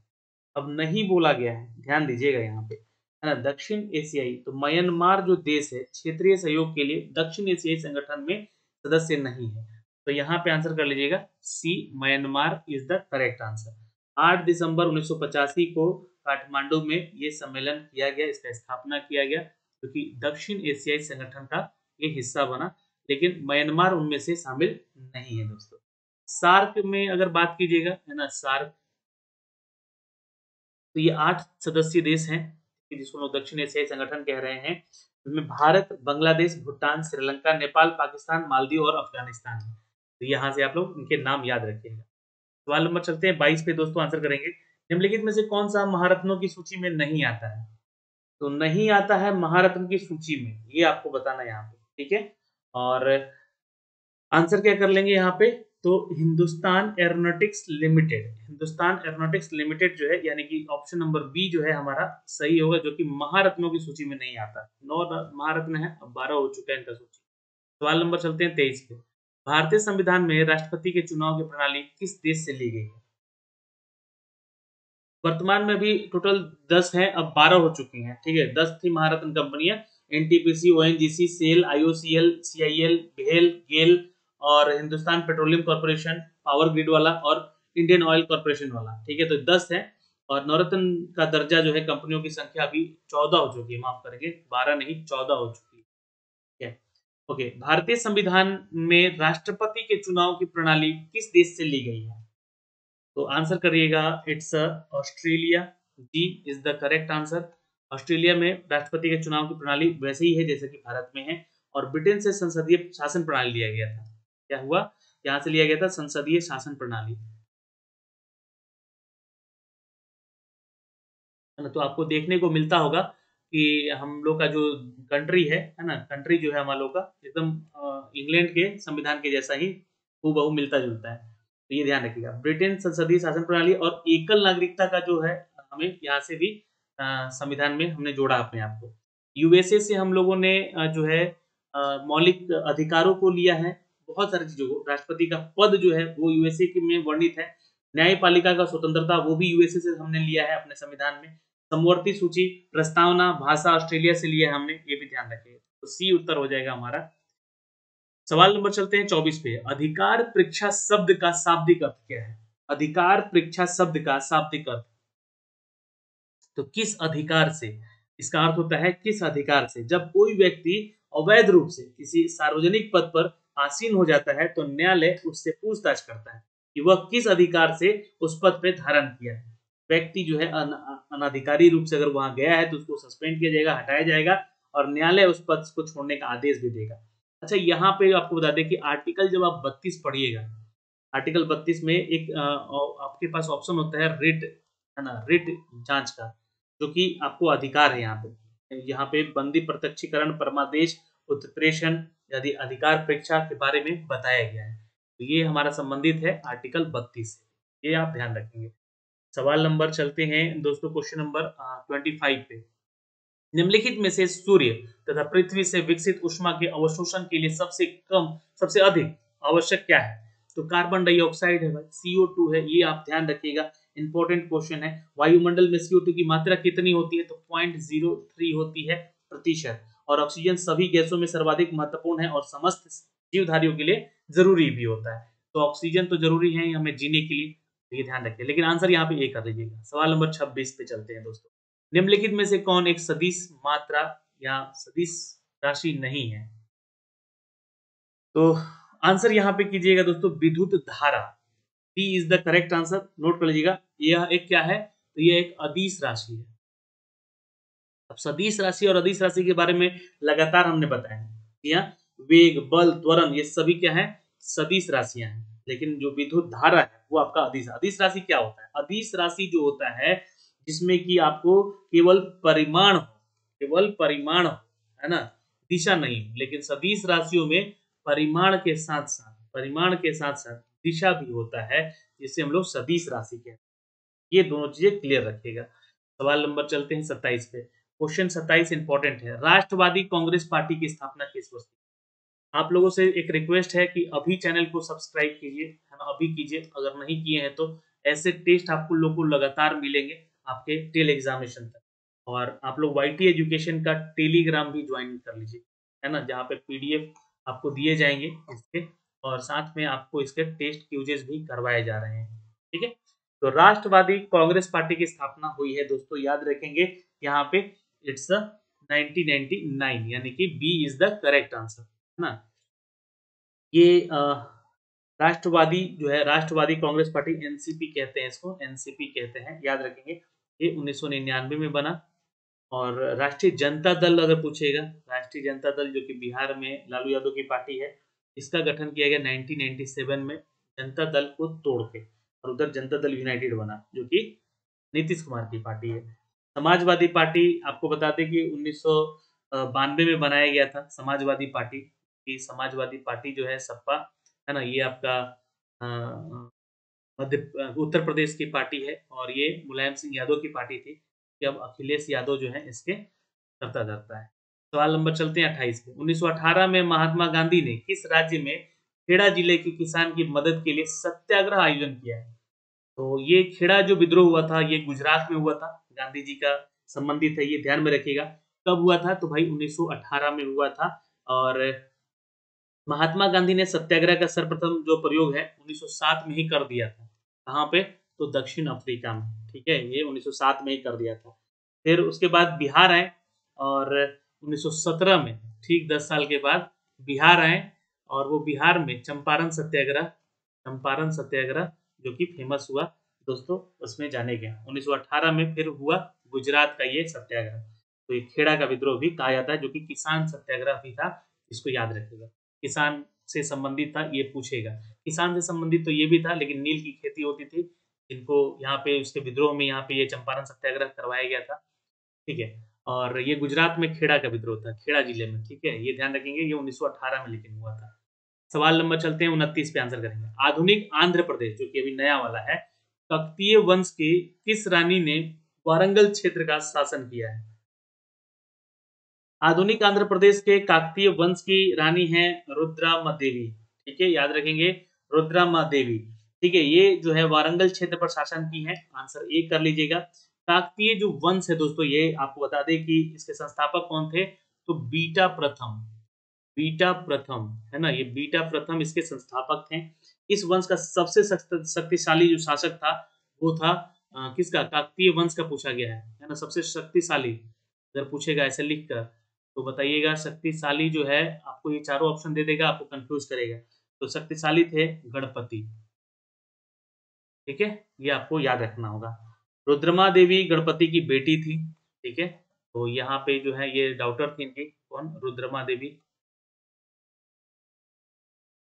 अब नहीं बोला गया है, ध्यान दीजिएगा यहाँ पे, है ना। दक्षिण एशियाई, तो म्यांमार जो देश है क्षेत्रीय सहयोग के लिए दक्षिण एशियाई संगठन में सदस्य नहीं है। तो यहाँ पे आंसर कर लीजिएगा C, Myanmar is the correct answer. 8 दिसंबर 1985 को काठमांडू में ये सम्मेलन किया गया, इसका स्थापना किया गया, क्योंकि दक्षिण एशियाई संगठन का ये हिस्सा बना, लेकिन म्यांमार उनमें से शामिल नहीं है दोस्तों। सार्क में अगर बात कीजिएगा, है ना, सार्क, तो ये 8 सदस्यीय देश हैं जिसको लोग दक्षिण एशियाई संगठन कह रहे हैं। इसमें भारत, बांग्लादेश, भूटान, श्रीलंका, नेपाल, पाकिस्तान, मालदीव और अफगानिस्तान है। तो यहाँ से आप लोग इनके नाम याद रखिएगा। सवाल नंबर चलते हैं 22 पे दोस्तों, आंसर करेंगे। निम्नलिखित में से कौन सा महारत्नों की सूची में नहीं आता है? तो नहीं आता है महारत्न की सूची में, ये आपको बताना है यहाँ पे, ठीक है। और आंसर क्या कर लेंगे यहाँ पे, तो Hindustan aeronautics limited, Hindustan aeronautics limited जो है, यानी कि ऑप्शन नंबर बी जो है हमारा सही होगा, जो कि महारत्नों की सूची में नहीं आता। 9 महारत्न है, अब 12 हो चुका है इनका सूची। सवाल नंबर चलते हैं 23 पे। भारतीय संविधान में राष्ट्रपति के चुनाव की प्रणाली किस देश से ली गई है? वर्तमान में भी टोटल 10 हैं, अब 12 हो चुकी हैं, ठीक है। 10 थी महारत्न कंपनियां, NTPC, ONGC, SAIL, IOCL, CIL, भेल, गेल और Hindustan petroleum corporation, power grid वाला और इंडियन ऑयल कॉर्पोरेशन वाला, ठीक है। तो 10 है, और नवरत्न का दर्जा जो है कंपनियों की संख्या अभी 14 हो चुकी है, माफ करेंगे 12 नहीं 14 हो चुकी है। ओके, भारतीय संविधान में राष्ट्रपति के चुनाव की प्रणाली किस देश से ली गई है? तो आंसर करिएगा, it's Australia, D is the correct answer. Australia में राष्ट्रपति के चुनाव की प्रणाली वैसे ही है जैसे कि भारत में है, और ब्रिटेन से संसदीय शासन प्रणाली लिया गया था। क्या हुआ, यहाँ से लिया गया था संसदीय शासन प्रणाली, है ना। तो आपको देखने को मिलता होगा कि हम लोग का जो कंट्री है ना, कंट्री जो है हम लोग का एकदम इंग्लैंड के संविधान के जैसा ही हूबहू मिलता जुलता है। तो ये ध्यान रखिएगा, ब्रिटेन संसदीय शासन प्रणाली और एकल नागरिकता का जो है हमें यहाँ से भी संविधान में हमने जोड़ा अपने आप को। यूएसए से हम लोगों ने जो है मौलिक अधिकारों को लिया है, बहुत सारी चीजों को। राष्ट्रपति का पद जो है वो यूएसए में वर्णित है। न्यायपालिका का स्वतंत्रता वो भी यूएसए से हमने लिया है अपने संविधान में। समवर्ती सूची, प्रस्तावना, भाषा ऑस्ट्रेलिया से लिया है हमने, ये भी ध्यान रखिए। तो सी उत्तर हो जाएगा हमारा। सवाल नंबर चलते हैं 24 पे। अधिकार परीक्षा शब्द का शाब्दिक अर्थ क्या है? अधिकार परीक्षा शब्द का शाब्दिक अर्थ, तो किस अधिकार से, इसका अर्थ होता है किस अधिकार से। जब कोई व्यक्ति अवैध रूप से किसी सार्वजनिक पद पर आसीन हो जाता है तो न्यायालय उससे पूछताछ करता है कि वह किस अधिकार से उस पद पर धारण किया है। व्यक्ति जो है अनाधिकारी रूप से अगर वहां गया है तो उसको सस्पेंड किया जाएगा, हटाया जाएगा, और न्यायालय उस पद को छोड़ने का आदेश भी देगा। अच्छा, यहाँ पे आपको बता दें कि आर्टिकल जब आप 32 पढ़िएगा, आर्टिकल 32 में एक आपके पास ऑप्शन होता है रिट, है ना, रिट जांच का, जो कि आपको अधिकार है। यहाँ पे बंदी प्रत्यक्षीकरण, परमादेश, उत्प्रेषण आदि अधिकार परीक्षा के बारे में बताया गया है। तो ये हमारा संबंधित है आर्टिकल 32 से, ये आप ध्यान रखेंगे। सवाल नंबर चलते हैं दोस्तों, क्वेश्चन नंबर 25 पे। निम्नलिखित में से सूर्य तथा पृथ्वी से विकसित ऊष्मा के अवशोषण के लिए सबसे अधिक आवश्यक क्या है? तो कार्बन डाइऑक्साइड है भाई, CO2 है, ये आप ध्यान रखिएगा, इंपॉर्टेंट क्वेश्चन है। वायुमंडल में CO2 की मात्रा कितनी होती है? तो 0.03 होती है प्रतिशत। और ऑक्सीजन सभी गैसों में सर्वाधिक महत्वपूर्ण है और समस्त जीवधारियों के लिए जरूरी भी होता है। तो ऑक्सीजन तो जरूरी है हमें जीने के लिए, ये ध्यान रखिए। लेकिन आंसर यहाँ पे ए कर लीजिएगा। सवाल नंबर 26 पे चलते हैं दोस्तों। निम्नलिखित में से कौन एक सदिश मात्रा या सदिश राशि नहीं है? तो आंसर यहाँ पे कीजिएगा दोस्तों, विद्युत धारा, D is the correct answer. Note कर लीजिएगा, यह एक क्या है? तो यह एक अदिश राशि है। अब सदिश राशि और अदिश राशि के बारे में लगातार हमने बताया, वेग, बल, त्वरण, ये सभी क्या है? सदिश राशियां हैं। लेकिन जो विद्युत धारा है वो आपका अदिश। अदिश राशि क्या होता है? अदिश राशि जो होता है जिसमें कि आपको केवल परिमाण हो, केवल परिमाण है ना, दिशा नहीं, लेकिन सदिश राशियों में परिमाण के साथ साथ दिशा भी होता है, जिसे हम लोग सदिश राशि कहते हैं। ये दोनों चीजें क्लियर रखिएगा। सवाल नंबर चलते हैं 27 पे। क्वेश्चन 27 इंपॉर्टेंट है। राष्ट्रवादी कांग्रेस पार्टी की स्थापना किस वर्ष? आप लोगों से एक रिक्वेस्ट है कि अभी चैनल को सब्सक्राइब कीजिए, है ना, अभी कीजिए, अगर नहीं किए हैं तो ऐसे टेस्ट आपको लोगों को लगातार मिलेंगे आपके टेल एग्जामिनेशन तक। और आप लोग वाईटी एजुकेशन का टेलीग्राम भी ज्वाइन कर लीजिए, है ना, जहाँ पे पीडीएफ आपको दिए जाएंगे इसके, और साथ में आपको इसके टेस्ट क्यूजेस भी करवाए जा रहे हैं। ठीक है, तो राष्ट्रवादी कांग्रेस पार्टी की स्थापना हुई है दोस्तों, याद रखेंगे यहाँ पे इट्स 1999, यानी कि B is the correct answer, है ना। ये राष्ट्रवादी जो है, राष्ट्रवादी कांग्रेस पार्टी, एनसीपी कहते हैं इसको, एनसीपी कहते हैं, याद रखेंगे। ये 1999 में बना। और राष्ट्रीय जनता दल अगर पूछेगा, राष्ट्रीय जनता दल जो कि बिहार में लालू यादव की पार्टी है, इसका गठन किया गया 1997 में जनता दल को तोड़ के, और उधर जनता दल यूनाइटेड बना जो कि नीतीश कुमार की पार्टी है। समाजवादी पार्टी आपको बता दें कि 1992 में बनाया गया था समाजवादी पार्टी। कि समाजवादी पार्टी जो है सपा, है ना, ये आपका मध्य उत्तर प्रदेश की पार्टी है, और ये मुलायम सिंह यादव की पार्टी थी, कि अब अखिलेश यादव जो है इसके करता धरता है। सवाल नंबर चलते हैं 28 पे। 1918 में महात्मा गांधी ने किस राज्य में खेड़ा जिले के किसान की मदद के लिए सत्याग्रह आयोजन किया है? तो ये खेड़ा जो विद्रोह हुआ था, ये गुजरात में हुआ था, गांधी जी का संबंधित है, ये ध्यान में रखिएगा। कब हुआ था? तो भाई 1918 में हुआ था। और महात्मा गांधी ने सत्याग्रह का सर्वप्रथम जो प्रयोग है 1907 में ही कर दिया था। कहाँ पे? तो दक्षिण अफ्रीका में। ठीक है, ये 1907 में ही कर दिया था। फिर उसके बाद बिहार आए, और 1917 में, ठीक 10 साल के बाद बिहार आए, और वो बिहार में चंपारण सत्याग्रह जो कि फेमस हुआ दोस्तों, उसमें जाने गया। 1918 में फिर हुआ गुजरात का ये सत्याग्रह। तो ये खेड़ा का विद्रोह भी कहा जाता है, जो कि किसान सत्याग्रह भी था, इसको याद रखिएगा। किसान से संबंधित था, ये पूछेगा। किसान से संबंधित तो ये भी था, लेकिन नील की खेती होती थी, जिनको यहाँ पे उसके विद्रोह में यहाँ पे ये चंपारण सत्याग्रह करवाया गया था। ठीक है, और ये गुजरात में खेड़ा का विद्रोह था, खेड़ा जिले में। ठीक है, ये ध्यान रखेंगे, ये 1918 में लेकिन हुआ था। सवाल नंबर चलते हैं 29 पे आंसर करेंगे। आधुनिक आंध्र प्रदेश जो कि अभी नया वाला है, ककतीय वंश की किस रानी ने वारंगल क्षेत्र का शासन किया है? आधुनिक आंध्र प्रदेश के काकतीय वंश की रानी है रुद्रामा देवी। ठीक है, याद रखेंगे, रुद्रामा देवी। ठीक है, ये जो है वारंगल क्षेत्र पर शासन की है। आंसर ए कर लीजिएगा। काकतीय जो वंश है दोस्तों, ये आपको बता दें कि इसके संस्थापक कौन थे? तो बीटा प्रथम, है ना, ये बीटा प्रथम इसके संस्थापक थे। इस वंश का सबसे शक्तिशाली जो शासक था वो था किसका? काकतीय वंश का पूछा गया है ना, सबसे शक्तिशाली अगर पूछेगा ऐसे लिख कर, तो बताइएगा। शक्तिशाली जो है, आपको ये चारों ऑप्शन दे देगा, आपको कंफ्यूज करेगा। तो शक्तिशाली थे गणपति। ठीक है, ये आपको याद रखना होगा। रुद्रमा देवी गणपति की बेटी थी। ठीक है, तो यहाँ पे जो है ये डॉक्टर थी इनकी, कौन? रुद्रमा देवी।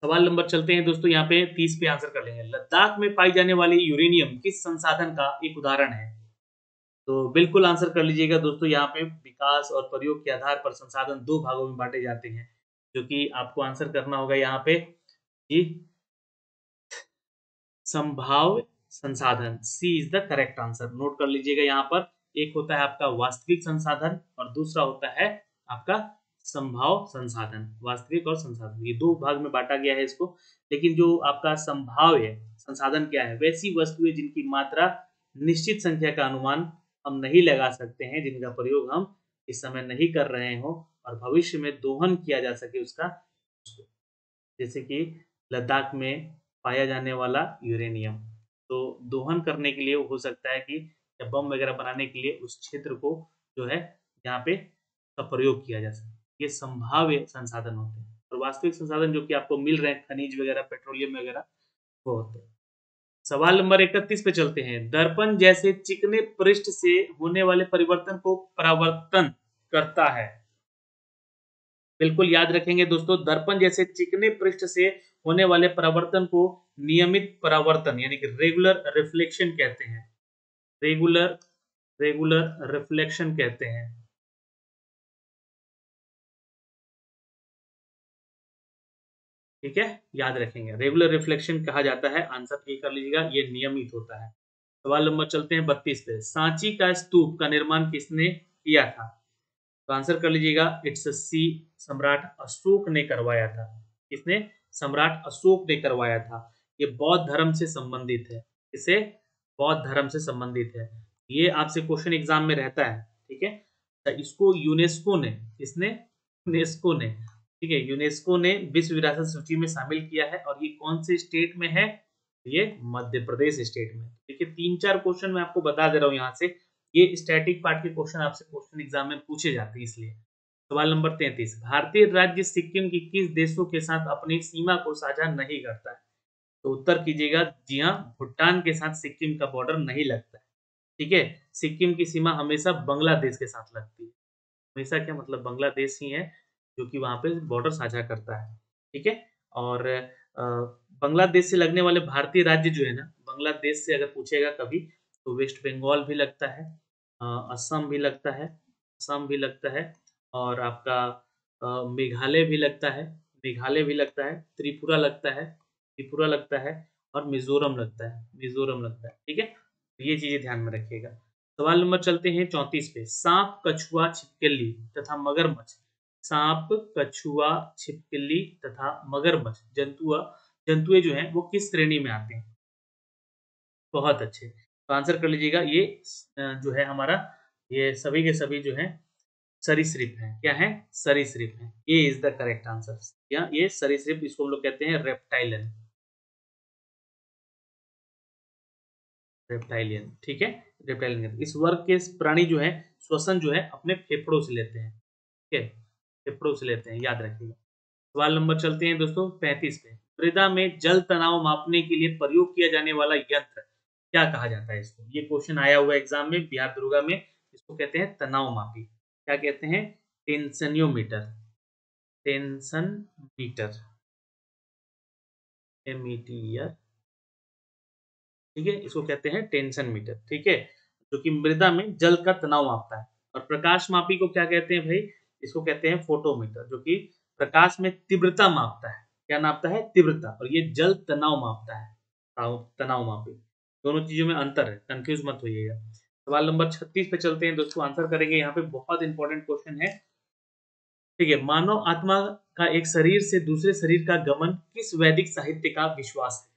सवाल नंबर चलते हैं दोस्तों, यहाँ पे 30 पे आंसर कर लेंगे। लद्दाख में पाई जाने वाली यूरेनियम किस संसाधन का एक उदाहरण है? तो बिल्कुल आंसर कर लीजिएगा दोस्तों। यहाँ पे विकास और प्रयोग के आधार पर संसाधन दो भागों में बांटे जाते हैं, जो कि आपको आंसर करना होगा यहाँ पे कि संभाव्य संसाधन, C is the correct answer. Note कर लीजिएगा यहाँ पर। एक होता है आपका वास्तविक संसाधन, और दूसरा होता है आपका संभाव संसाधन। वास्तविक और संसाधन, ये दो भाग में बांटा गया है इसको। लेकिन जो आपका संभाव्य संसाधन क्या है? वैसी वस्तुएं जिनकी मात्रा निश्चित संख्या का अनुमान हम नहीं लगा सकते हैं, जिनका प्रयोग हम इस समय नहीं कर रहे हो, और भविष्य में दोहन किया जा सके उसका, जैसे कि लद्दाख में पाया जाने वाला यूरेनियम। तो दोहन करने के लिए हो सकता है कि, या बम वगैरह बनाने के लिए उस क्षेत्र को जो है यहाँ पे का प्रयोग किया जा सके। ये संभाव्य संसाधन होते हैं, और वास्तविक संसाधन जो कि आपको मिल रहे हैं, खनिज वगैरह, पेट्रोलियम वगैरह, वो होते हैं। सवाल नंबर 31 पे चलते हैं। दर्पण जैसे चिकने पृष्ठ से होने वाले परिवर्तन को परावर्तन करता है। बिल्कुल याद रखेंगे दोस्तों, दर्पण जैसे चिकने पृष्ठ से होने वाले परावर्तन को नियमित परावर्तन यानी कि रेगुलर रिफ्लेक्शन कहते हैं। रेगुलर रिफ्लेक्शन कहते हैं। ठीक है, याद रखेंगे। रेगुलर रिफ्लेक्शन कहा जाता है, आंसर ए कर लीजिएगा, ये नियमित होता है। सवाल नंबर चलते हैं 32 पे। सांची का स्तूप का निर्माण किसने किया था? तो आंसर कर लीजिएगा, इट्स सी, सम्राट अशोक ने करवाया था। किसने? सम्राट अशोक ने करवाया था। ये बौद्ध धर्म से संबंधित है। इसे बौद्ध धर्म से संबंधित है। ये आपसे क्वेश्चन एग्जाम में रहता है। ठीक है, तो इसको यूनेस्को ने, किसने? यूनेस्को ने, ठीक है, यूनेस्को ने विश्व विरासत सूची में शामिल किया है। और ये कौन से स्टेट में है? ये मध्य प्रदेश स्टेट में। देखिए 3-4 क्वेश्चन मैं आपको बता दे रहा हूँ यहाँ से, ये स्टैटिक पार्ट के क्वेश्चन आपसे क्वेश्चन एग्जाम में पूछे जाते हैं इसलिए। सवाल नंबर 33, भारतीय राज्य सिक्किम की किस देशों के साथ अपनी सीमा को साझा नहीं करता है? तो उत्तर कीजिएगा, जी हाँ, भूटान के साथ सिक्किम का बॉर्डर नहीं लगता है। ठीक है, सिक्किम की सीमा हमेशा बांग्लादेश के साथ लगती है। हमेशा क्या मतलब, बांग्लादेश ही है जो कि वहां पे बॉर्डर साझा करता है। ठीक है, और बांग्लादेश से लगने वाले भारतीय राज्य जो है ना, बांग्लादेश से अगर पूछेगा कभी तो वेस्ट बंगाल भी लगता है, असम भी लगता है, असम भी लगता है, और आपका मेघालय भी लगता है, मेघालय भी लगता है, त्रिपुरा लगता है, त्रिपुरा लगता है, और मिजोरम लगता है, मिजोरम लगता है। ठीक है, तो ये चीजें ध्यान में रखिएगा। सवाल नंबर चलते हैं 34 पे। सांप, कछुआ, छिपकली तथा मगरमच्छ, सांप, कछुआ, छिपकली तथा मगरमच्छ जंतुए जो हैं वो किस श्रेणी में आते हैं? बहुत अच्छे, तो आंसर कर लीजिएगा, ये जो है हमारा, ये सभी के सभी जो है सरीसृप हैं। क्या है? सरीसृप हैं। ये इज द करेक्ट आंसर। या ये सरीसृप, इसको हम लोग कहते हैं रेप्टाइलन, रेप्टाइलियन। ठीक है, रेप्टाइलियन। इस वर्ग के प्राणी जो है श्वसन जो है अपने फेफड़ों से लेते हैं। ठीक है, फेफड़ों से लेते हैं, याद रखिएगा। सवाल नंबर चलते हैं दोस्तों 35 पे। मृदा में जल तनाव मापने के लिए प्रयोग किया जाने वाला यंत्र क्या कहा जाता है? इसको, ये क्वेश्चन आया हुआ एग्जाम में बिहार दुर्गा में। इसको कहते हैं तनाव मापी। क्या कहते हैं? टेंसनियोमीटर, टेंशन मीटर, एमीटर। ठीक है, इसको कहते हैं टेंशन मीटर। ठीक है, जो कि मृदा में जल का तनाव मापता है। और प्रकाश मापी को क्या कहते हैं भाई? इसको कहते हैं फोटोमीटर, जो कि प्रकाश में तीव्रता मापता है। क्या नापता है? तीव्रता। और ये जल तनाव मापता है, तनाव मापी। दोनों चीजों में अंतर है, कंफ्यूज मत होइएगा। सवाल नंबर 36 पे चलते हैं दोस्तों, आंसर करेंगे। यहाँ पे बहुत इंपॉर्टेंट क्वेश्चन है। ठीक है, मानव आत्मा का एक शरीर से दूसरे शरीर का गमन किस वैदिक साहित्य का विश्वास है?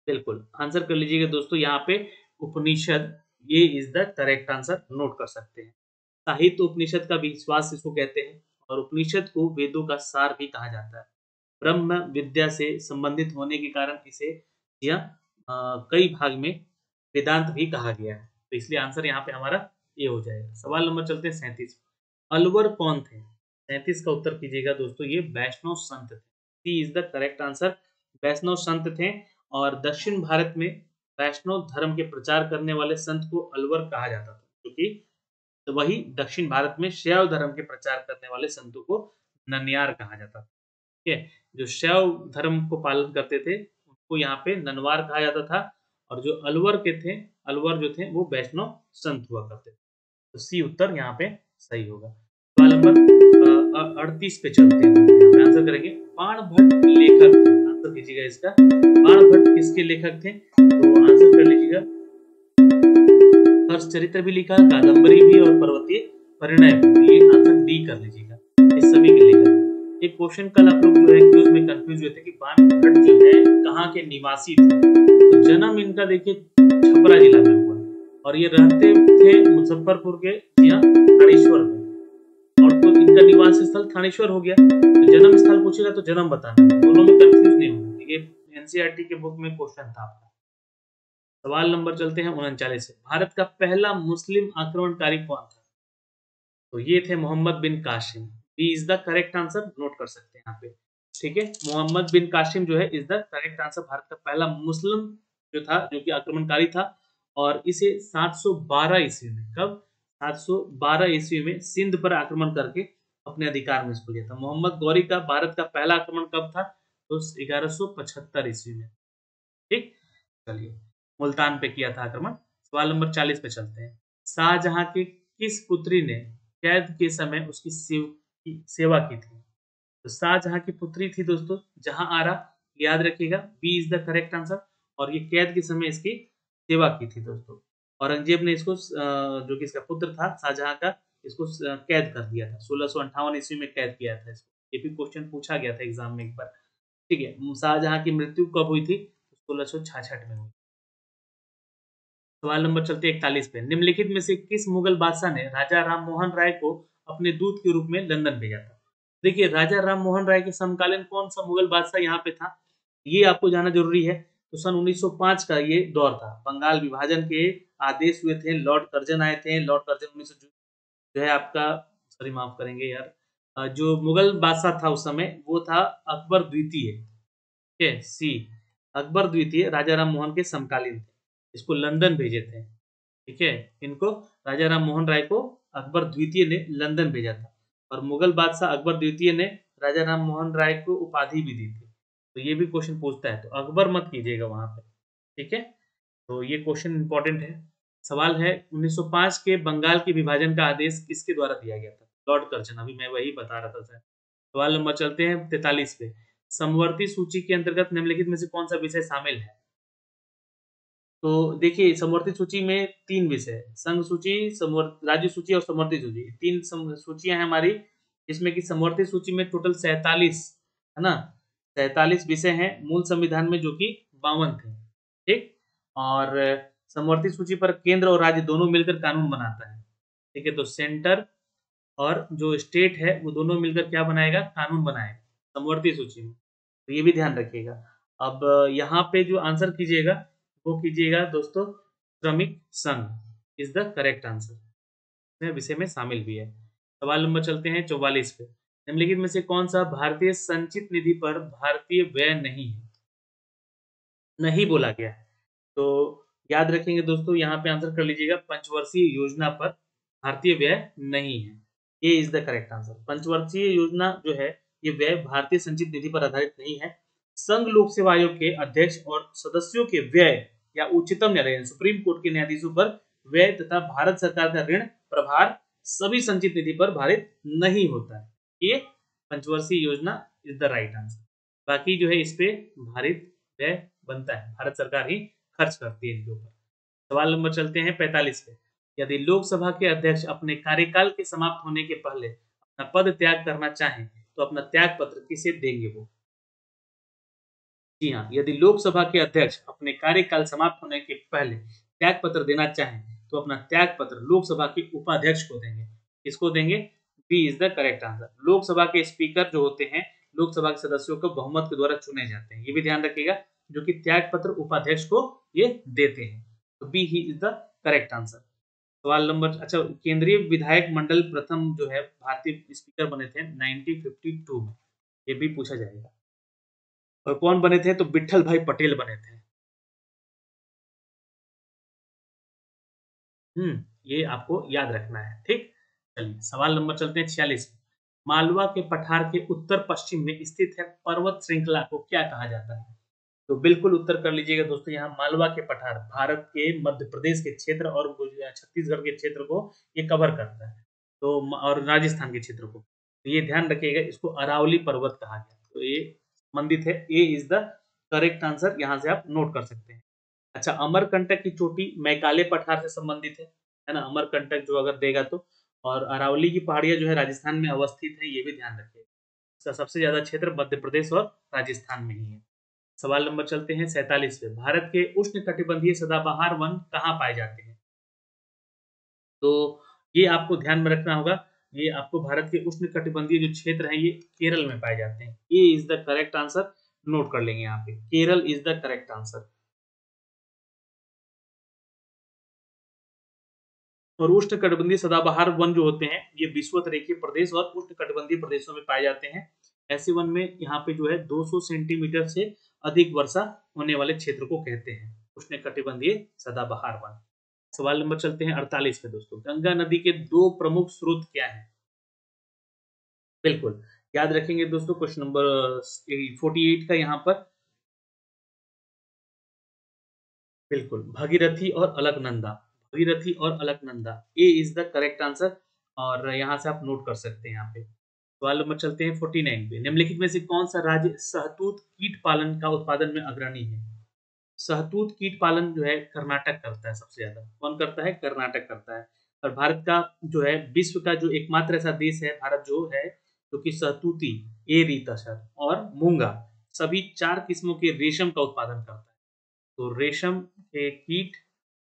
बिल्कुल, आंसर कर लीजिएगा दोस्तों, यहाँ पे उपनिषद, ये is the correct answer, note कर सकते हैं। साहित्य उपनिषद का विश्वास इसको कहते हैं। और उपनिषद को वेदों का सार भी कहा जाता है। ब्रह्म विद्या से संबंधित होने के कारण इसे यह कई भाग में वेदांत भी कहा गया है। तो इसलिए आंसर यहाँ पे हमारा ये हो जाएगा। सवाल नंबर चलते हैं 37। अलवर कौन थे? 37 का उत्तर कीजिएगा दोस्तों, ये वैष्णव संत थे। सी इज द करेक्ट आंसर, वैष्णव संत थे। और दक्षिण भारत में वैष्णव धर्म के प्रचार करने वाले संत को अलवर कहा जाता था, क्योंकि तो वही दक्षिण भारत में शैव धर्म के प्रचार करने वाले संतों को ननियार कहा जाता था। ठीक है, जो शैव धर्म को पालन करते थे उनको यहाँ पे ननवार कहा जाता था। और जो अलवर के थे, अलवर जो थे वो वैष्णव संत हुआ करते थे। तो सी उत्तर यहाँ पे सही होगा। सवाल नंबर 38 पे चलते हैं, यहाँ पे आंसर करेंगे। बाणभट्ट लेखक थे, आंसर कीजिएगा इसका। बाणभट्ट किसके लेखक थे? तो आंसर कर लीजिएगा, हर्षचरित्र भी लिखा, कादम्बरी भी, और पर्वतीय परिणय भी। ये आंसर डी कर लीजिएगा, इस सभी के लेखक। एक क्वेश्चन कल आप लोग जो है क्यूज में कंफ्यूज हुए थे कि बाणभट्ट जो है कहाँ के निवासी थे। तो जन्म इनका देखिए छपरा जिला में हुआ, और ये रहते थे मुजफ्फरपुर के, जी हाँ, थानेश्वर में। और तो इनका निवास स्थल थानेश्वर हो गया। तो जन्म स्थल पूछेगा तो जन्म बताना, दोनों में कंफ्यूज नहीं होना। ये एनसीईआरटी के बुक में क्वेश्चन था आपका। सवाल नंबर चलते हैं 39 से। भारत का पहला मुस्लिम आक्रमणकारी कौन था? तो ये थे Muhammad bin Qasim. B is the correct answer, note कर सकते हैं यहाँ पे। ठीक है, मोहम्मद बिन कासिम जो है is the correct answer. Bharat का पहला मुस्लिम जो था, जो कि आक्रमणकारी था। और इसे 712 ईस्वी में, कब? 712 ईस्वी में सिंध पर आक्रमण करके अपने अधिकार में इसको लिया था। मोहम्मद गौरी का भारत का पहला आक्रमण कब था? तो 1175 ईस्वी में। ठीक, चलिए, मुल्तान पे किया था आक्रमण। सवाल नंबर 40 पे चलते हैं। शाहजहां की किस पुत्री ने कैद के समय उसकी सेवा की थी? तो शाहजहां की पुत्री थी दोस्तों जहां आरा, याद रखिएगा, B is the correct answer. और ये कैद के समय इसकी सेवा की थी दोस्तों। औरंगजेब ने इसको जो कि इसका पुत्र था शाहजहां का, इसको कैद कर दिया था 1658 ईस्वी में कैद किया था इसको। ये भी क्वेश्चन पूछा गया था एग्जाम में एक बार। ठीक है, शाहजहां की मृत्यु कब हुई थी? 1666 में हुई। सवाल नंबर चलते 41 पे। निम्नलिखित में से किस मुगल बादशाह ने राजा राम मोहन राय को अपने दूत के रूप में लंदन भेजा था? देखिए, राजा राम मोहन राय के समकालीन कौन सा मुगल बादशाह यहाँ पे था, ये आपको जानना जरूरी है। तो सन 1905 का ये दौर था। बंगाल विभाजन के आदेश हुए थे, लॉर्ड कर्जन आए थे। लॉर्ड कर्जन 1900 जो है आपका, सॉरी माफ करेंगे यार, जो मुगल बादशाह था उस समय वो था अकबर द्वितीय। ठीक है, सी, अकबर द्वितीय राजा राम मोहन के समकालीन थे, इसको लंदन भेजे थे। ठीक है, इनको, राजा राम मोहन राय को अकबर द्वितीय ने लंदन भेजा था। और मुगल बादशाह अकबर द्वितीय ने राजा राम मोहन राय को उपाधि भी दी थी। तो ये भी क्वेश्चन पूछता है, तो अकबर मत कीजिएगा वहां पे। ठीक है, तो ये क्वेश्चन इंपॉर्टेंट है। सवाल है 1905 के बंगाल के विभाजन का आदेश किसके द्वारा दिया गया था? लॉर्ड कर्जन, अभी मैं वही बता रहा था सर। सवाल नंबर चलते हैं 43 पे। समवर्ती सूची के अंतर्गत निम्नलिखित में से कौन सा विषय शामिल है? तो देखिए, समवर्ती सूची में 3 विषय है, संघ सूची, राज्य सूची और समवर्ती सूची, 3 सूचियां हैं हमारी। इसमें की समवर्ती सूची में टोटल 47 है ना, 47 विषय हैं मूल संविधान में, जो कि 52 थे। ठीक, और समवर्ती सूची पर केंद्र और राज्य दोनों मिलकर कानून बनाता है। ठीक है, तो सेंटर और जो स्टेट है वो दोनों मिलकर क्या बनाएगा? कानून बनाएगा समवर्ती सूची में। तो ये भी ध्यान रखिएगा। अब यहाँ पे जो आंसर कीजिएगा वो कीजिएगा दोस्तों, श्रमिक संघ इज द करेक्ट आंसर, विषय में शामिल भी है। सवाल नंबर चलते हैं 44 पे। निम्नलिखित में से कौन सा भारतीय संचित निधि पर भारतीय व्यय नहीं है? नहीं बोला गया है। तो याद रखेंगे दोस्तों, यहाँ पे आंसर कर लीजिएगा, पंचवर्षीय योजना पर भारतीय व्यय नहीं है। ये इज द करेक्ट आंसर। पंचवर्षीय योजना जो है ये व्यय भारतीय संचित निधि पर आधारित नहीं है। संघ लोक सेवा आयोग के अध्यक्ष और सदस्यों के व्यय या उच्चतम न्यायालय सुप्रीम कोर्ट के न्यायाधीशों पर व्यय तथा भारत सरकार का ऋण प्रभार सभी संचित निधि पर भारित नहीं होता है। ये पंचवर्षीय योजना इज द राइट आंसर। बाकी जो है इस पे भारित व्यय बनता है, भारत सरकार ही खर्च करती है इनके ऊपर। सवाल नंबर चलते हैं 45 पे। यदि लोकसभा के अध्यक्ष अपने कार्यकाल के समाप्त होने के पहले अपना पद त्याग करना चाहें तो अपना त्याग पत्र किसे देंगे वो? जी हाँ, यदि लोकसभा के अध्यक्ष अपने कार्यकाल समाप्त होने के पहले त्याग पत्र देना चाहें तो अपना त्याग पत्र लोकसभा के उपाध्यक्ष को देंगे। किसको देंगे? B is the correct answer. Lok Sabha के स्पीकर जो होते हैं लोकसभा के सदस्यों को बहुमत के द्वारा चुने जाते हैं, ये भी ध्यान रखिएगा, जो कि त्याग पत्र उपाध्यक्ष को ये देते हैं। तो B he is the correct answer. सवाल नंबर, अच्छा, केंद्रीय विधायक मंडल प्रथम जो है भारतीय स्पीकर बने थे 1952 में, ये भी पूछा जाएगा। और कौन बने थे? तो विठल भाई पटेल बने थे। ये आपको याद रखना है। ठीक, चलिए सवाल नंबर चलते हैं 46। मालवा के पठार के उत्तर पश्चिम में स्थित है पर्वत श्रृंखला को क्या कहा जाता है? तो बिल्कुल उत्तर कर लीजिएगा दोस्तों, यहाँ मालवा के पठार भारत के मध्य प्रदेश के क्षेत्र और छत्तीसगढ़ के क्षेत्र को ये कवर करता है। तो और राजस्थान के क्षेत्र को, तो ये ध्यान रखिएगा, इसको अरावली पर्वत कहा गया। तो ये संबंधित है, ए इज द करेक्ट आंसर, यहाँ से आप नोट कर सकते हैं। अच्छा, अमरकंटक की चोटी मैकाले पठार से संबंधित है ना, अमरकंटक जो अगर देगा तो। और अरावली की पहाड़ियां जो है राजस्थान में अवस्थित है, ये भी ध्यान रखिएगा। इसका सबसे ज्यादा क्षेत्र मध्य प्रदेश और राजस्थान में ही है। सवाल नंबर चलते हैं 47 पे। भारत के उष्ण कटिबंधीय सदाबहार वन कहाँ पाए जाते हैं? तो ये आपको ध्यान में रखना होगा, ये आपको भारत के उष्ण कटिबंधीय जो क्षेत्र है ये केरल में पाए जाते हैं। ये is the correct answer, note कर लेंगे यहाँ पे, Kerala is the correct answer. और उष्ण कटिबंधीय सदाबहार वन जो होते हैं ये विषुवत रेखीय प्रदेश और उष्ण कटिबंधीय प्रदेशों में पाए जाते हैं। ऐसे वन में यहाँ पे जो है 200 सेंटीमीटर से अधिक वर्षा होने वाले क्षेत्र को कहते हैं उष्ण कटिबंधीय सदाबहार वन। सवाल नंबर चलते हैं 48 पे दोस्तों। गंगा नदी के 2 प्रमुख स्रोत क्या हैं? बिल्कुल याद रखेंगे दोस्तों, क्वेश्चन नंबर 48 का यहाँ पर, बिल्कुल भगीरथी और अलकनंदा, भगीरथी और अलकनंदा, ए इज द करेक्ट आंसर। और यहाँ से आप नोट कर सकते हैं यहाँ पे। सवाल नंबर चलते हैं 49 पे। निम्नलिखित में से कौन सा राज्य शहतूत कीट पालन का उत्पादन में अग्रणी है? शहतूत कीट पालन जो है कर्नाटक करता है सबसे ज्यादा। कौन करता है? कर्नाटक करता है। और भारत का जो है विश्व का जो एकमात्र ऐसा देश है भारत जो है जो कि शहतूती, एरी तसर और मूंगा सभी 4 किस्मों के रेशम का उत्पादन करता है। तो रेशम के कीट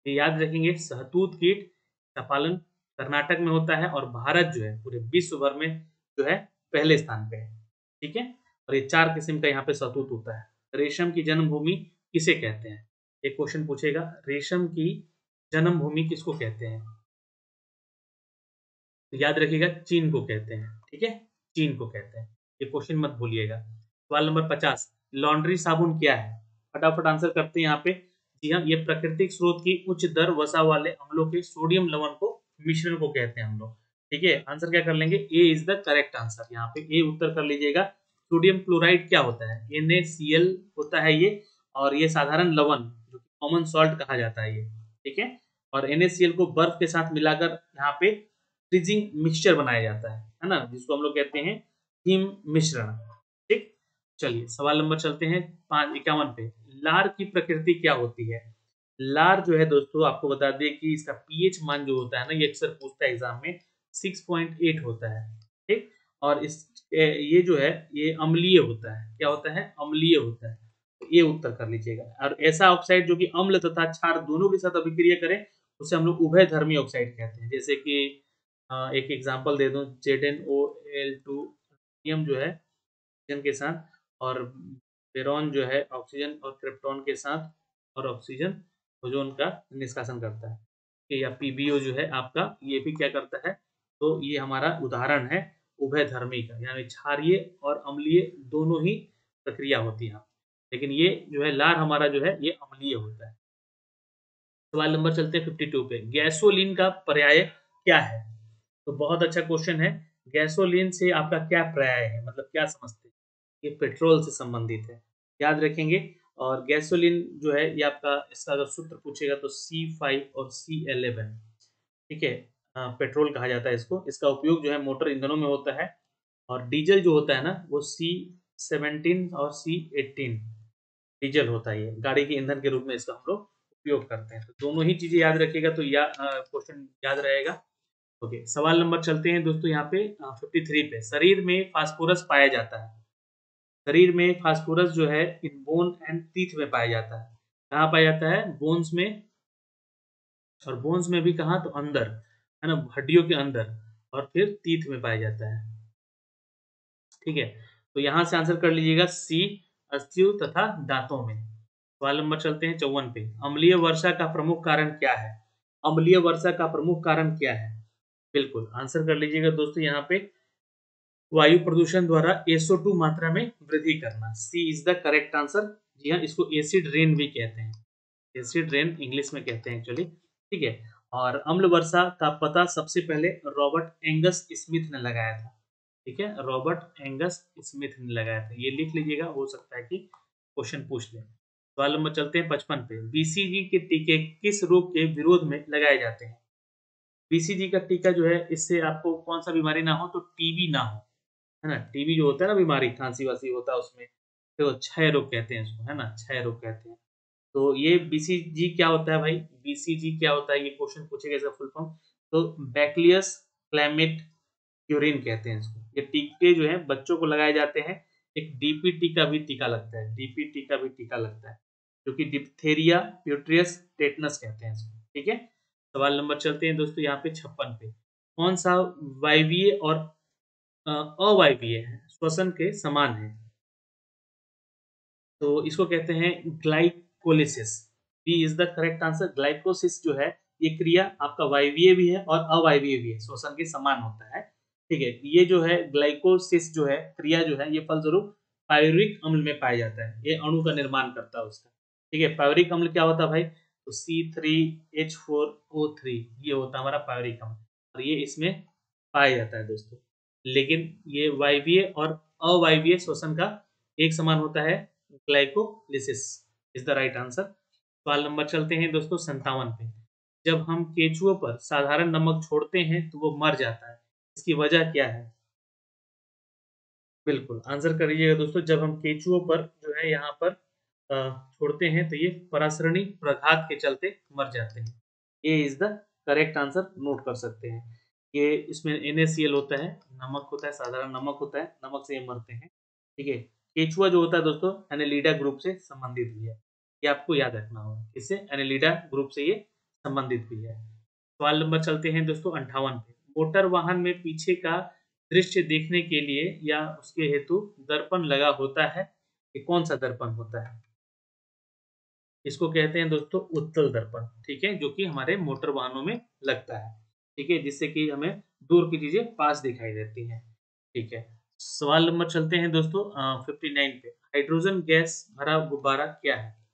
ये याद रखेंगे, शहतूत कीट का पालन कर्नाटक में होता है और भारत जो है पूरे विश्व भर में जो है पहले स्थान पे है। ठीक है, और ये 4 किस्म का यहाँ पे शहतूत होता है। रेशम की जन्मभूमि किसे कहते हैं? एक क्वेश्चन पूछेगा, रेशम की जन्मभूमि किसको कहते हैं? तो याद रखिएगा, चीन को कहते हैं। ठीक है, चीन को कहते हैं, ये क्वेश्चन मत भूलिएगा। सवाल नंबर 50, लॉन्ड्री साबुन क्या है? फटाफट आंसर करते हैं यहाँ पे। जी हाँ, ये प्राकृतिक स्रोत की उच्च दर वसा वाले अम्लों के सोडियम लवण को मिश्रण को कहते हैं हम लोग। ठीक है, आंसर क्या कर लेंगे? ए इज द करेक्ट आंसर। यहाँ पे ए उत्तर कर लीजिएगा। सोडियम क्लोराइड क्या होता है? NaCl होता है ये, और ये साधारण लवण जो कॉमन सॉल्ट कहा जाता है ये। ठीक है, और NaCl को बर्फ के साथ मिलाकर यहाँ पे फ्रीजिंग मिक्सचर बनाया जाता है ना, जिसको हम लोग कहते हैं हिम मिश्रण। ठीक, चलिए सवाल नंबर चलते हैं 51 पे। लार की प्रकृति क्या होती है? लार जो है दोस्तों आपको बता दें कि इसका पीएच मान जो होता है ना, ये अक्सर पूछता है एग्जाम में, 6.8 होता है। ठीक, और इस ये जो है ये अम्लीय होता है। क्या होता है? अम्लीय होता है। तो ये उत्तर कर लीजिएगा। और ऐसा ऑक्साइड जो कि अम्ल तथा क्षार दोनों के साथ अभिक्रिया करे उसे हम लोग उभयधर्मी ऑक्साइड कहते हैं। जैसे कि एक एग्जांपल दे दूं, ZnOl2 जो है ऑक्सीजन के साथ, और बेरॉन जो है ऑक्सीजन और क्रिप्टॉन के साथ, और ऑक्सीजन ओजोन का निष्कासन करता है। या PbO जो है आपका, ये भी क्या करता है? तो ये हमारा उदाहरण है उभयधर्मी का, यानी क्षारीय और अम्लीय दोनों ही प्रक्रिया होती है। लेकिन ये जो है लार हमारा जो है ये अम्लीय होता है। सवाल नंबर चलते हैं 52 पे। गैसोलीन का पर्याय क्या है? तो बहुत अच्छा क्वेश्चन है। गैसोलीन से आपका क्या पर्याय है, मतलब क्या समझते हैं? ये पेट्रोल से संबंधित है, याद रखेंगे। और गैसोलीन जो है ये आपका, इसका अगर सूत्र पूछेगा तो C5 और C11। ठीक है, पेट्रोल कहा जाता है इसको। इसका उपयोग जो है मोटर ईंधनों में होता है। और डीजल जो होता है ना वो C17 और C18 डीजल होता है। ये गाड़ी के ईंधन के रूप में इसका हम लोग उपयोग करते हैं। तो दोनों ही चीजें याद रखिएगा तो क्वेश्चन याद रहेगा। ओके, सवाल नंबर चलते हैं दोस्तों यहाँ पे 53 पे। शरीर में फास्फोरस पाया जाता है। शरीर में फास्फोरस जो है इन बोन एंड टीथ में पाया जाता है। कहाँ पाया जाता है? बोन्स में। और बोन्स में भी कहाँ? तो अंदर, है ना, हड्डियों के अंदर। और फिर टीथ में पाया जाता है। ठीक है, तो यहां से आंसर कर लीजिएगा सी, अस्थियों तथा दांतों में। सवाल नंबर चलते हैं 54 पे। अम्लीय वर्षा का प्रमुख कारण क्या है? अम्लीय वर्षा का प्रमुख कारण क्या है? बिल्कुल आंसर कर लीजिएगा दोस्तों यहाँ पे, वायु प्रदूषण द्वारा SO2 मात्रा में वृद्धि करना। सी इज द करेक्ट आंसर। जी हाँ, इसको एसिड रेन भी कहते हैं। एसिड रेन इंग्लिश में कहते हैं एक्चुअली। ठीक है, और अम्ल वर्षा का पता सबसे पहले रॉबर्ट एंगस स्मिथ ने लगाया था। ठीक है, रॉबर्ट एंगस स्मिथ ने लगाया था। ये लिख लीजिएगा, हो सकता है कि क्वेश्चन पूछ ले। सवाल नंबर चलते हैं 55 पे। BCG के टीके किस रोग के विरोध में लगाए जाते हैं? BCG का टीका जो है, इससे आपको कौन सा बीमारी ना हो? तो टीबी ना हो, है ना। टीबी जो होता है ना बीमारी, खांसी वासी होता है उसमें, तो क्षय रोग कहते हैं इसको, है ना, क्षय रोग कहते हैं। तो ये BCG क्या होता है भाई? BCG क्या होता है, ये क्वेश्चन पूछेगा इसका फुल फॉर्म। तो बैक्लियस क्लैमिट यूरिन कहते हैं इसको। ये टीके जो है बच्चों को लगाए जाते हैं। एक DPT का भी टीका लगता है, DPT का भी टीका लगता है, जो कि डिप्थेरिया प्यूट्रियस टेटनस कहते हैं इसको। ठीक है, सवाल नंबर चलते हैं दोस्तों यहाँ पे 56 पे। कौन सा वायवीय और अवायवीय है, श्वसन के समान है? तो इसको कहते हैं glycolysis. B is the correct answer. Glycosis जो है ये क्रिया आपका वायवीय भी है और अवायवीय भी है, श्वसन के समान होता है। ठीक है, ये जो है ग्लाइकोसिस जो है क्रिया जो है ये फलस्वरूप पायरुविक अम्ल में पाया जाता है। ये अणु का निर्माण करता है उसका। ठीक है, पायरुविक अम्ल क्या होता है भाई? तो C3H4O3 ये होता है हमारा पायरुविक अम्ल, और ये इसमें पाया जाता है दोस्तों। लेकिन ये वायवीय और अवायवीय श्वसन का एक समान होता है, glycolysis is the right answer. सवाल नंबर चलते हैं दोस्तों 57 पे। जब हम केचुओं पर साधारण नमक छोड़ते हैं तो वो मर जाता है, इसकी वजह क्या है? बिल्कुल आंसर करिएगा दोस्तों। जब हम केचुओं पर जो है यहाँ पर छोड़ते हैं तो ये परासरणी प्रघात के चलते मर जाते हैं। ये is the correct answer, note कर सकते हैं। ये इसमें NaCl होता है, नमक होता है, साधारण नमक होता है, नमक से ये मरते हैं। ठीक है। केचुआ जो होता है दोस्तों एनेलिडा ग्रुप से संबंधित भी है, ये आपको याद रखना होगा। इससे एनेलिडा ग्रुप से ये संबंधित भी है। सवाल नंबर चलते हैं दोस्तों 58 पे। मोटर वाहन में पीछे का दृश्य देखने के लिए या उसके हेतु दर्पण लगा होता है। ये कौन सा दर्पण होता है? इसको कहते हैं दोस्तों उत्तल दर्पण। ठीक है, जो कि हमारे मोटर वाहनों में लगता है। ठीक है, जिससे कि हमें दूर की चीजें पास दिखाई देती हैं। ठीक है। सवाल नंबर चलते हैं दोस्तों 59 पे। हाइड्रोजन गैस भरा गुब्बारा क्या है?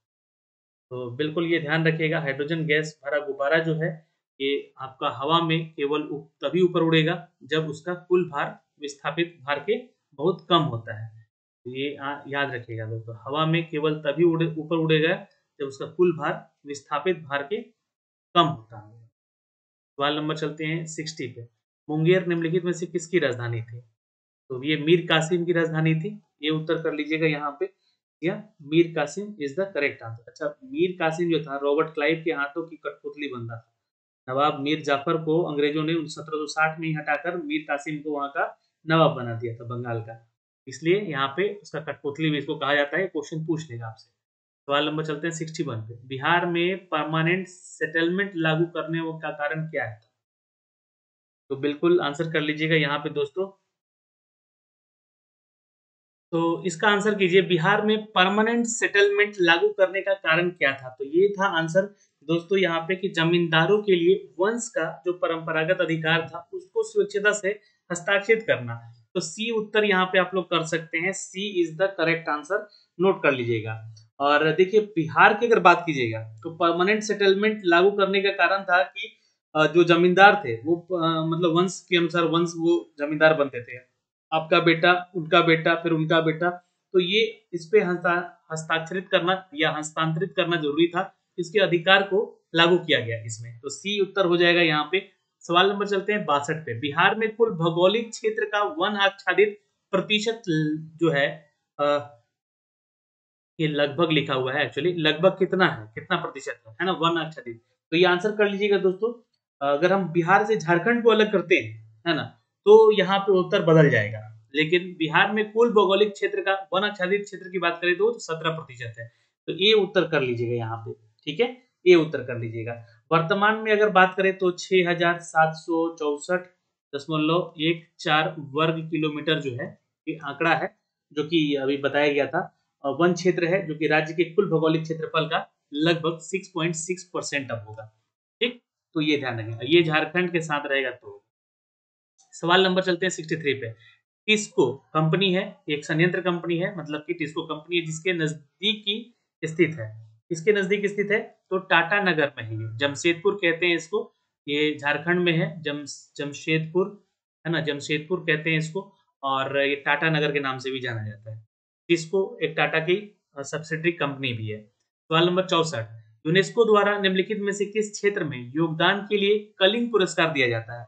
तो बिल्कुल ये ध्यान रखिएगा, हाइड्रोजन गैस भरा गुब्बारा जो है ये आपका हवा में केवल तभी ऊपर उड़ेगा जब उसका कुल भार विस्थापित भार के बहुत कम होता है। तो ये याद रखिएगा दोस्तों, हवा में केवल तभी ऊपर उड़ेगा जब उसका कुल भार विस्थापित भार के कम होता है। सवाल नंबर चलते हैं 60 पे। मुंगेर निम्नलिखित में से किसकी राजधानी थी? तो ये मीर कासिम की राजधानी थी। ये उत्तर कर लीजिएगा यहाँ पे, या Mir Qasim is the correct answer. अच्छा, मीर कासिम जो था रॉबर्ट क्लाइव के हाथों की कठपुतली बंदा था। नवाब मीर जाफर को अंग्रेजों ने 1760 में ही हटाकर मीर कासिम को वहां का नवाब बना दिया था बंगाल का। इसलिए यहाँ पे उसका कठपुतली भी इसको कहा जाता है। क्वेश्चन पूछ लेगा आपसे। सवाल नंबर चलते हैं 61 पे। बिहार में परमानेंट सेटलमेंट लागू करने का कारण क्या है? तो बिल्कुल आंसर कर लीजिएगा यहाँ पे दोस्तों। तो इसका आंसर कीजिए, बिहार में परमानेंट सेटलमेंट लागू करने का कारण क्या था? तो ये था आंसर दोस्तों यहाँ पे कि जमींदारों के लिए वंश का जो परंपरागत अधिकार था उसको स्वेच्छता से हस्ताक्षरित करना। तो सी उत्तर यहाँ पे आप लोग कर सकते हैं। C is the correct answer, note कर लीजिएगा। और देखिए बिहार की अगर बात कीजिएगा तो परमानेंट सेटलमेंट लागू करने का कारण था कि जो जमींदार थे वो मतलब वंश के अनुसार वंश वो जमींदार बनते थे। आपका बेटा, उनका बेटा, फिर उनका बेटा। तो ये इस पे हस्ताक्षरित करना या हस्तांतरित करना जरूरी था। इसके अधिकार को लागू किया गया इसमें। तो सी उत्तर हो जाएगा यहाँ पे। सवाल नंबर चलते हैं 62 पे। बिहार में कुल भौगोलिक क्षेत्र का वन आच्छादित प्रतिशत जो है ये लगभग लिखा हुआ है, एक्चुअली लगभग कितना है, कितना प्रतिशत है ना, वन आच्छादित। तो ये आंसर कर लीजिएगा दोस्तों। अगर हम बिहार से झारखंड को अलग करते हैं, है ना, तो यहाँ पे उत्तर बदल जाएगा। लेकिन बिहार में कुल भौगोलिक क्षेत्र का वन आच्छादित क्षेत्र की बात करें तो 17% है। तो ये उत्तर कर लीजिएगा यहाँ पे। ठीक है, ये उत्तर कर लीजिएगा। वर्तमान में अगर बात करें तो 6764.14 वर्ग किलोमीटर जो है ये आंकड़ा है, जो कि अभी बताया गया था। वन क्षेत्र है जो कि राज्य के कुल भौगोलिक क्षेत्रफल का लगभग 6.6% अब होगा। ठीक, तो ये ध्यान रखेगा, ये झारखंड के साथ रहेगा। तो सवाल नंबर चलते हैं 63 पे। टिस्को कंपनी है, एक संयंत्र कंपनी है, मतलब कि टिस्को कंपनी है जिसके नजदीक की स्थित है। किसके नजदीक स्थित है? तो टाटा नगर में है। ये जमशेदपुर कहते हैं इसको। ये झारखंड में है, जमशेदपुर, है ना, जमशेदपुर कहते हैं इसको। और ये टाटा नगर के नाम से भी जाना जाता है। टिस्को एक टाटा की सब्सिडरी कंपनी भी है। सवाल नंबर 64। यूनेस्को द्वारा निम्नलिखित में से किस क्षेत्र में योगदान के लिए कलिंग पुरस्कार दिया जाता है?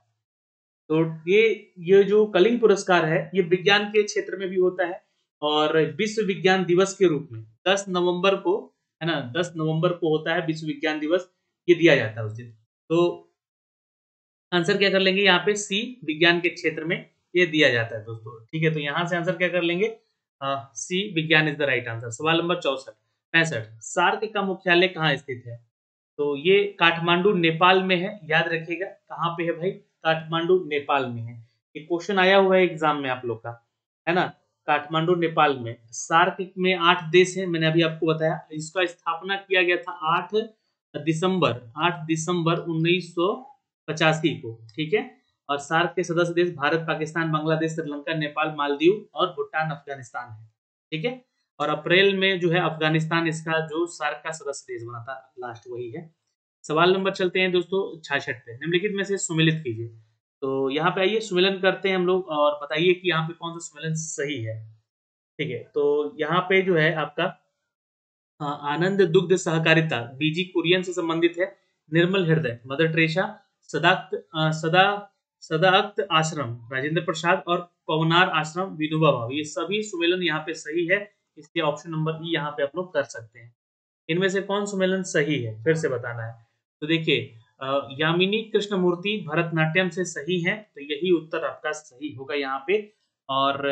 तो ये जो कलिंग पुरस्कार है ये विज्ञान के क्षेत्र में भी होता है। और विश्व विज्ञान दिवस के रूप में 10 नवंबर को, है ना, 10 नवंबर को होता है विश्व विज्ञान दिवस। ये दिया जाता है उस दिन। तो आंसर क्या कर लेंगे यहाँ पे? सी, विज्ञान के क्षेत्र में ये दिया जाता है दोस्तों। ठीक है, तो यहाँ से आंसर क्या कर लेंगे? सी, विज्ञान इज द राइट आंसर। सवाल नंबर 65। सार्क का मुख्यालय कहाँ स्थित है? तो ये काठमांडू नेपाल में है। याद रखिएगा कहाँ पे है भाई? काठमांडू नेपाल में है। ये क्वेश्चन आया हुआ है एग्जाम में आप लोग का, है ना। काठमांडू नेपाल में। सार्क में 8 देश हैं, मैंने अभी आपको बताया। इसका स्थापना किया गया था 8 दिसंबर 1985 को। ठीक है। और सार्क के सदस्य देश भारत, पाकिस्तान, बांग्लादेश, श्रीलंका, नेपाल, मालदीव और भूटान, अफगानिस्तान है। ठीक है। और अप्रैल में जो है अफगानिस्तान इसका जो सार्क का सदस्य देश बना था, लास्ट वही है। सवाल नंबर चलते हैं दोस्तों 66 पे। निम्नलिखित में से सुमेलित कीजिए। तो यहाँ पे आइए सुमेलन करते हैं हम लोग, और बताइए कि यहाँ पे कौन सा सुमेलन सही है। ठीक है, तो यहाँ पे जो है आपका आनंद दुग्ध सहकारिता बीजी कुरियन से संबंधित है। निर्मल हृदय मदर टेरेसा, सदा सदा सदाकत आश्रम राजेंद्र प्रसाद और पवनार आश्रम विनोबा भावे, ये सभी सुमेलन यहाँ पे सही है, इसलिए ऑप्शन नंबर ई यहाँ पे आप लोग कर सकते हैं। इनमें से कौन सुमेलन सही है फिर से बताना है। तो देखिए यामिनी कृष्णमूर्ति भरतनाट्यम से सही है, तो यही उत्तर आपका सही होगा यहाँ पे। और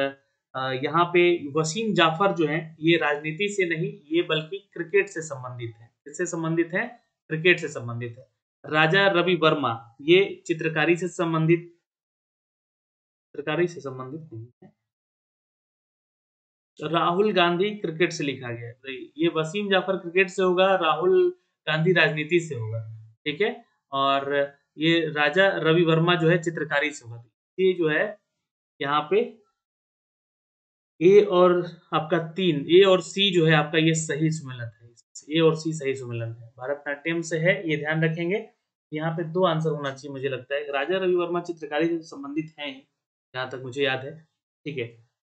यहाँ पे वसीम जाफर जो है ये राजनीति से नहीं, ये बल्कि क्रिकेट से संबंधित है। किससे संबंधित है? क्रिकेट से संबंधित है। राजा रवि वर्मा ये चित्रकारी से संबंधित, चित्रकारी से संबंधित नहीं है। राहुल गांधी क्रिकेट से लिखा गया है, ये वसीम जाफर क्रिकेट से होगा, राहुल गांधी राजनीति से होगा, ठीक है। और ये राजा रवि वर्मा जो है चित्रकारी से होगा। ये जो है यहाँ पे ए और आपका 3, ए और सी जो है आपका ये सही सुमेलन है, ए और सी सही सुमेलन है। भरतनाट्यम से है, ये ध्यान रखेंगे। यहाँ पे 2 आंसर होना चाहिए मुझे लगता है। राजा रवि वर्मा चित्रकारी से संबंधित हैं जहाँ तक मुझे याद है, ठीक है।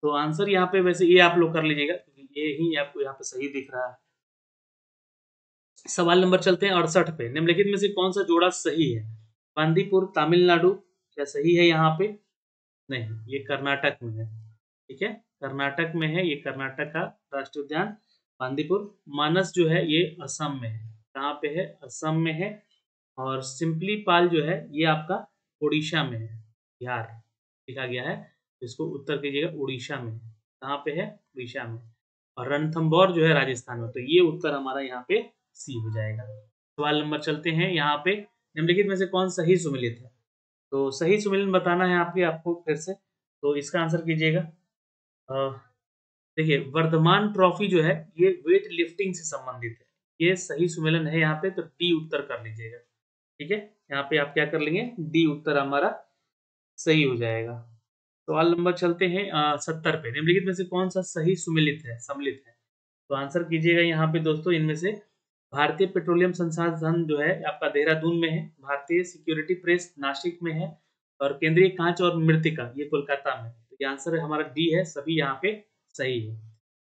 तो आंसर यहाँ पे वैसे ये आप लोग कर लीजिएगा, क्योंकि ये ही आपको यहाँ पे सही दिख रहा है। सवाल नंबर चलते हैं 68 पे। निम्नलिखित में से कौन सा जोड़ा सही है? बांदीपुर तमिलनाडु क्या सही है यहाँ पे? नहीं, ये कर्नाटक में है, ठीक है, कर्नाटक में है, ये कर्नाटक का राष्ट्रीय उद्यान बांदीपुर। मानस जो है ये असम में है, कहाँ पे है? असम में है। और सिंपली पाल जो है ये आपका उड़ीसा में है, बिहार लिखा गया है, इसको उत्तर कीजिएगा, उड़ीसा में। कहाँ पे है? उड़ीसा में। और रणथंभौर जो है राजस्थान में, तो ये उत्तर हमारा यहाँ पे सी हो जाएगा। सवाल नंबर चलते हैं यहाँ पे। निम्नलिखित में से कौन सही सुमेलित है? तो सही सुमेलन बताना है आपको फिर से, तो इसका आंसर कीजिएगा। देखिए वर्धमान ट्रॉफी जो है ये वेट लिफ्टिंग से संबंधित है, ये सही सुमेलन है यहाँ पे, तो डी उत्तर कर लीजिएगा, ठीक है। यहाँ पे आप क्या कर लेंगे? डी उत्तर हमारा सही हो जाएगा। सवाल नंबर चलते हैं 70 पे। निम्नलिखित में से कौन सा सही सुमेलित है, सम्मिलित है? तो आंसर कीजिएगा यहाँ पे दोस्तों, इनमें से भारतीय पेट्रोलियम संसाधन जो है आपका देहरादून में है, भारतीय सिक्योरिटी प्रेस नासिक में है, और केंद्रीय कांच और मृतिका ये कोलकाता में। तो ये आंसर हमारा डी है, सभी यहाँ पे सही है।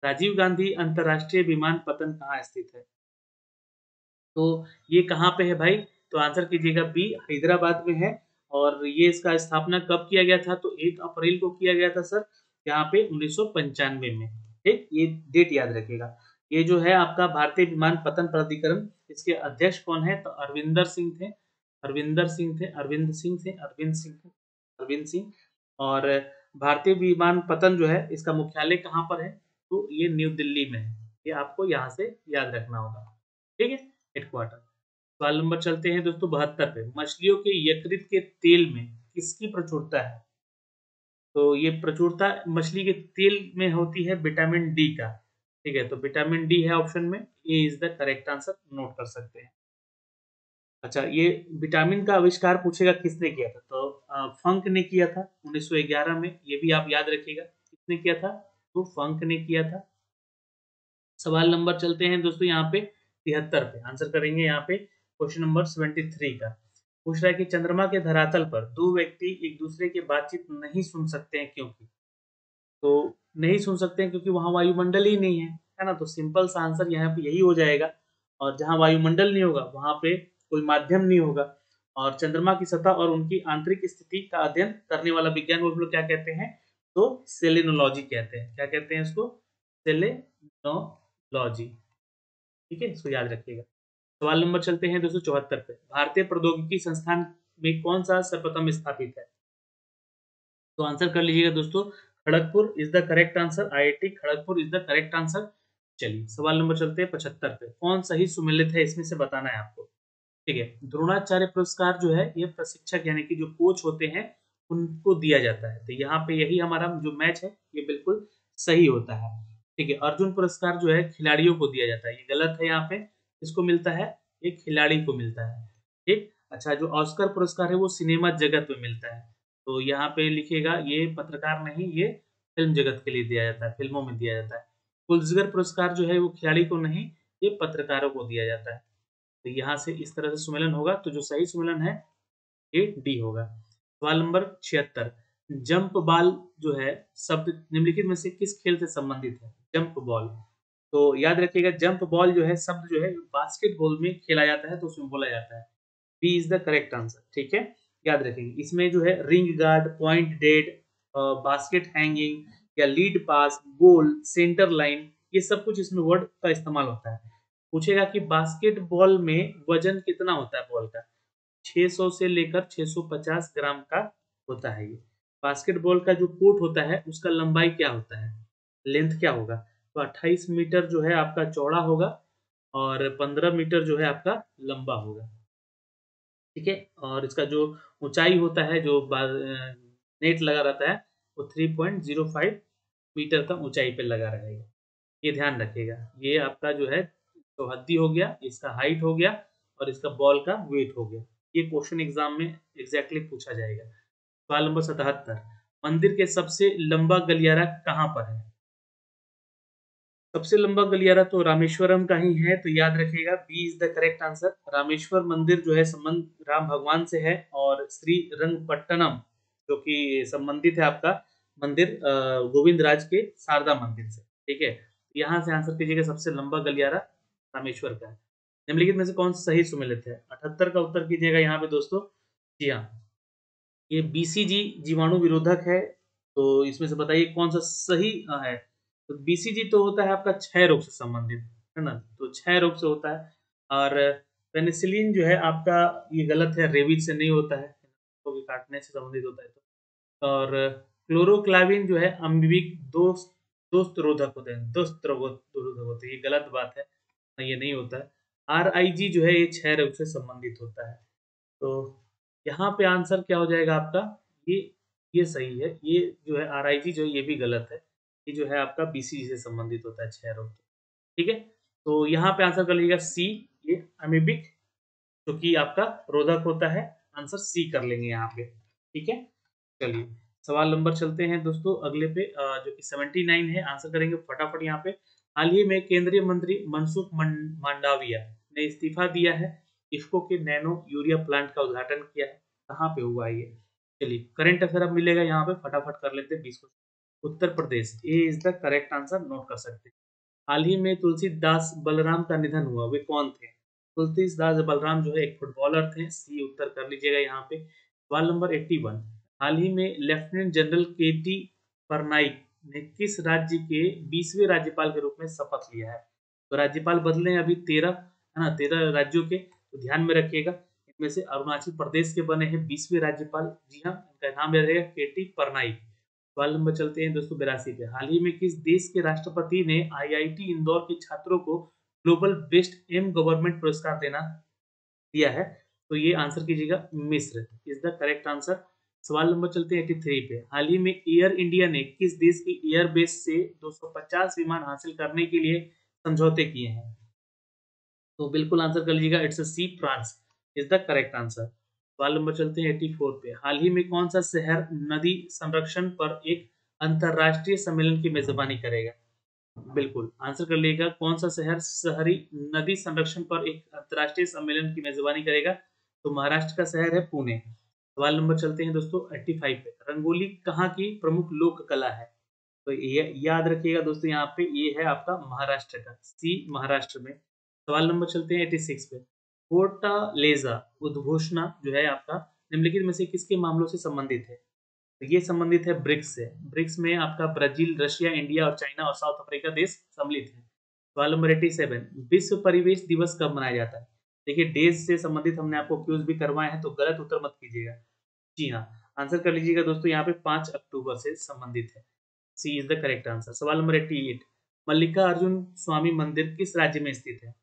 राजीव गांधी अंतरराष्ट्रीय विमानपत्तन कहाँ स्थित है? तो ये कहाँ पे है भाई? तो आंसर कीजिएगा बी, हैदराबाद में है। और ये इसका स्थापना कब किया गया था? तो 1 अप्रैल को किया गया था सर, यहाँ पे 1995 में, ठीक, ये डेट याद रखिएगा। ये जो है आपका भारतीय विमानपत्तन प्राधिकरण, इसके अध्यक्ष कौन है? तो अरविंदर सिंह थे, अरविंदर सिंह थे, अरविंद सिंह थे, अरविंद सिंह थे, अरविंद सिंह। और भारतीय विमानपत्तन जो है इसका मुख्यालय कहाँ पर है? तो ये न्यू दिल्ली में है, ये आपको यहाँ से याद रखना होगा, ठीक है, हेडक्वार्टर। सवाल नंबर चलते हैं दोस्तों 72 पे। मछलियों के यकृत के तेल में किसकी प्रचुरता है? तो ये प्रचुरता मछली के तेल में होती है विटामिन डी का, ठीक है, तो विटामिन डी है ऑप्शन में, A is the correct answer, note कर सकते हैं। अच्छा, ये विटामिन का आविष्कार पूछेगा किसने किया था? तो फंक ने किया था 1911 में, ये भी आप याद रखिएगा, किसने किया था? तो फंक ने किया था। सवाल नंबर चलते हैं दोस्तों यहाँ पे 73 पे। आंसर करेंगे यहाँ पे क्वेश्चन नंबर 73 का। पूछ रहा है कि चंद्रमा के धरातल पर 2 व्यक्ति एक दूसरे की बातचीत नहीं सुन सकते हैं, क्योंकि? तो नहीं सुन सकते हैं क्योंकि वहां वायुमंडल ही नहीं है ना। तो सिंपल सा आंसर यहाँ पे यही हो जाएगा। और जहां वायुमंडल नहीं होगा वहां पे कोई माध्यम नहीं होगा। और चंद्रमा की सतह और उनकी आंतरिक स्थिति का अध्ययन करने वाला विज्ञान को हम लोग क्या कहते हैं? तो सेलेनोलॉजी कहते हैं। क्या कहते हैं इसको? सेलेनोलॉजी, ठीक है, इसको याद रखिएगा। सवाल नंबर चलते हैं 274 पे। भारतीय प्रौद्योगिकी संस्थान में कौन सा सर्वप्रथम स्थापित है? तो आंसर कर लीजिएगा दोस्तों, Kharagpur is the correct answer, IIT Kharagpur is the correct answer. चलिए सवाल नंबर चलते हैं 75 पे। कौन सही सुमेलित है इसमें से बताना है आपको, ठीक है। द्रोणाचार्य पुरस्कार जो है ये प्रशिक्षक यानी कि जो कोच होते हैं उनको दिया जाता है। तो यहाँ पे यही हमारा जो मैच है ये बिल्कुल सही होता है, ठीक है। अर्जुन पुरस्कार जो है खिलाड़ियों को दिया जाता है, ये गलत है। यहाँ पे किसको मिलता है? एक खिलाड़ी को मिलता है, ठीक। अच्छा, जो ऑस्कर पुरस्कार है वो सिनेमा जगत में मिलता है। तो यहाँ पे लिखिएगा ये पत्रकार नहीं, ये फिल्म जगत के लिए दिया जाता है, फिल्मों में दिया जाता है। पुलित्जर पुरस्कार जो है वो खिलाड़ी को नहीं, ये पत्रकारों को दिया जाता है। तो यहाँ से इस तरह से सुमेलन होगा, तो जो सही सुमेलन है ये डी होगा। सवाल नंबर 76। जंप बॉल जो है शब्द निम्नलिखित में से किस खेल से संबंधित है? जंप बॉल, तो याद रखिएगा जंप बॉल जो है शब्द जो है बास्केटबॉल में खेला जाता है, तो उसमें बोला जाता है। B is the correct answer, ठीक है। याद रखेंगे। इसमें जो है ring guard, point dead, basket hanging या lead pass, goal, centre line, ये सब कुछ इसमें वर्ड का इस्तेमाल होता है। पूछेगा कि बास्केटबॉल में वजन कितना होता है बॉल का, 600 से लेकर 650 ग्राम का होता है ये। बास्केटबॉल का जो कोर्ट होता है उसका लंबाई क्या होता है, लेंथ क्या होगा, तो 28 मीटर जो है आपका चौड़ा होगा और 15 मीटर जो है आपका लंबा होगा। ठीक है, और इसका जो ऊंचाई होता है, जो नेट लगा रहता है, वो 3.05 मीटर का ऊंचाई पे लगा रहेगा। ये ध्यान रखिएगा। ये आपका जो है तो हद्दी हो गया, इसका हाइट हो गया और इसका बॉल का वेट हो गया। ये क्वेश्चन एग्जाम में एग्जैक्टली पूछा जाएगा। सवाल नंबर 77, मंदिर के सबसे लंबा गलियारा कहाँ पर है। सबसे लंबा गलियारा तो रामेश्वरम का ही है, तो याद रखिएगा B is the correct answer. Rameshwar मंदिर जो है संबंध राम भगवान से है, और श्री रंगपट्टनम जो कि संबंधित है आपका मंदिर गोविंद राज के शारदा मंदिर से। ठीक है, यहाँ से आंसर कीजिएगा सबसे लंबा गलियारा रामेश्वर का है। निम्नलिखित में से कौन सा सही सुमेलित है, 78 का उत्तर कीजिएगा यहाँ पे दोस्तों। जी हाँ, ये बीसीजी जीवाणु विरोधक है। तो इसमें से बताइए कौन सा सही है। तो बीसीजी तो होता है आपका क्षय रोग से संबंधित, है ना, तो क्षय रोग से होता है। और पेनिसिलिन जो है आपका, ये गलत है, रेबीज से नहीं होता है, तो भी काटने से संबंधित होता है। तो और क्लोरोक्लाविन जो है अम्बिक दोस्त दोस्त रोधक होते हैं, दोस्त रोधक होते हैं, ये गलत बात है, ये नहीं होता है। RIG जो है ये क्षय रोग से संबंधित होता है। तो यहाँ पे आंसर क्या हो जाएगा आपका, ये ये सही है। ये जो है RIG जो है ये भी गलत है, ये जो है आपका BCG से संबंधित होता है, क्षय रोग। ठीक है, तो यहाँ पे आंसर कर लीजिएगा सी, ये अमीबिक जो कि आपका रोधक होता है। आंसर सी कर लेंगे यहाँ पे। ठीक है, चलिए सवाल नंबर चलते हैं दोस्तों अगले पे, जो कि 79 है। आंसर करेंगे फटाफट यहाँ पे। हाल ही में केंद्रीय मंत्री मनसुख मांडविया ने इस्तीफा दिया है। इफ्को के नैनो यूरिया प्लांट का उद्घाटन किया है, कहाँ पे हुआ है ये। चलिए करंट अफेयर अब मिलेगा यहाँ पे, फटाफट कर लेते हैं 20 को। Uttar Pradesh, A is the correct answer, note कर सकते हैं। हाल ही में तुलसीदास बलराम का निधन हुआ, वे कौन थे। तुलसीदास बलराम जो है एक फुटबॉलर थे, सी उत्तर कर लीजिएगा यहाँ पे। सवाल नंबर 81, हाल ही में लेफ्टिनेंट जनरल KT परनाइक ने किस राज्य के 20वें राज्यपाल के रूप में शपथ लिया है। तो राज्यपाल बदले हैं अभी 13, है ना, 13 राज्यों के, तो ध्यान में रखिएगा। इनमें से अरुणाचल प्रदेश के बने हैं 20वें राज्यपाल। जी हाँ, इनका नाम याद रहेगा KT परनाइक। सवाल नंबर चलते हैं दोस्तों 82 पे। हाल ही में किस देश के राष्ट्रपति ने IIT इंदौर के छात्रों को ग्लोबल बेस्ट एम गवर्नमेंट पुरस्कार दिया है। तो ये आंसर कीजिएगा मिस्र इज द करेक्ट आंसर। सवाल नंबर चलते हैं 83 पे। हाल ही में एयर इंडिया ने किस देश की एयरबेस से 250 विमान हासिल करने के लिए समझौते किए हैं। तो बिल्कुल आंसर कर लीजिएगा, it's C, France is the correct answer. सवाल नंबर चलते हैं 84 पे। हाल ही में कौन सा शहर नदी संरक्षण पर एक अंतरराष्ट्रीय सम्मेलन की मेजबानी करेगा। बिल्कुल आंसर कर लीजिएगा, कौन सा शहर शहरी नदी संरक्षण पर एक अंतरराष्ट्रीय सम्मेलन की मेजबानी करेगा। तो महाराष्ट्र का शहर है पुणे। सवाल नंबर चलते हैं दोस्तों 85 पे। रंगोली कहाँ की प्रमुख लोक कला है। तो ये याद रखिएगा दोस्तों, यहाँ पे ये है आपका महाराष्ट्र का, सी महाराष्ट्र में। सवाल नंबर चलते हैं 86 पे। फोर्टालेजा उद्घोषणा जो है आपका निम्नलिखित में से किसके मामलों से संबंधित है। तो ये संबंधित है ब्रिक्स से। ब्रिक्स में आपका ब्राजील, रशिया, इंडिया और चाइना और साउथ अफ्रीका देश सम्मिलित है। सवाल नंबर 87, विश्व परिवेश दिवस कब मनाया जाता है। देखिए डेज से संबंधित हमने आपको क्यूज भी करवाए हैं, तो गलत उत्तर मत कीजिएगा। जी हाँ, आंसर कर लीजिएगा दोस्तों, यहाँ पे 5 अक्टूबर से संबंधित है। सी इज द करेक्ट आंसर। सवाल नंबर 88, मल्लिका अर्जुन स्वामी मंदिर किस राज्य में स्थित है।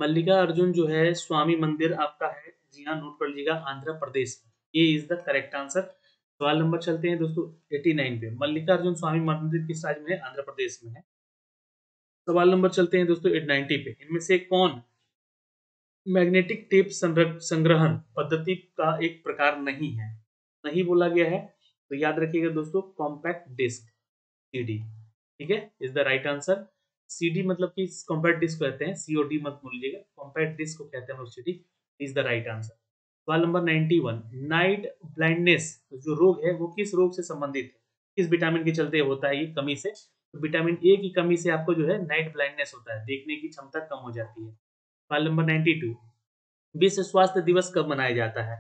मल्लिका अर्जुन जो है स्वामी मंदिर आपका है, जी हाँ, नोट कर लीजिएगा, आंध्र प्रदेश। ये इज द करेक्ट आंसर। सवाल नंबर चलते हैं दोस्तों 89 पे। मल्लिका अर्जुन स्वामी मंदिर किस राज्य में है, आंध्र प्रदेश में है। सवाल नंबर चलते हैं दोस्तों 90 पे। इनमें से कौन मैग्नेटिक टेप संग्रहण पद्धति का एक प्रकार नहीं है, नहीं बोला गया है। तो याद रखिएगा दोस्तों, कॉम्पैक्ट डिस्क, CD। ठीक है, is the right answer. CD मतलब कि कॉम्पैक्ट डिस्क कहते हैं, COD मत भूलिएगा, कॉम्पैक्ट डिस्क को कहते हैं लोग, CD is the right answer. सवाल नंबर 91, नाइट ब्लाइंडनेस जो रोग है वो किस रोग से संबंधित है, किस विटामिन के चलते होता है ये कमी से। तो विटामिन A की कमी से आपको जो है नाइट ब्लाइंडनेस होता है, देखने की क्षमता कम हो जाती है। सवाल नंबर 92, विश्व स्वास्थ्य दिवस कब मनाया जाता है?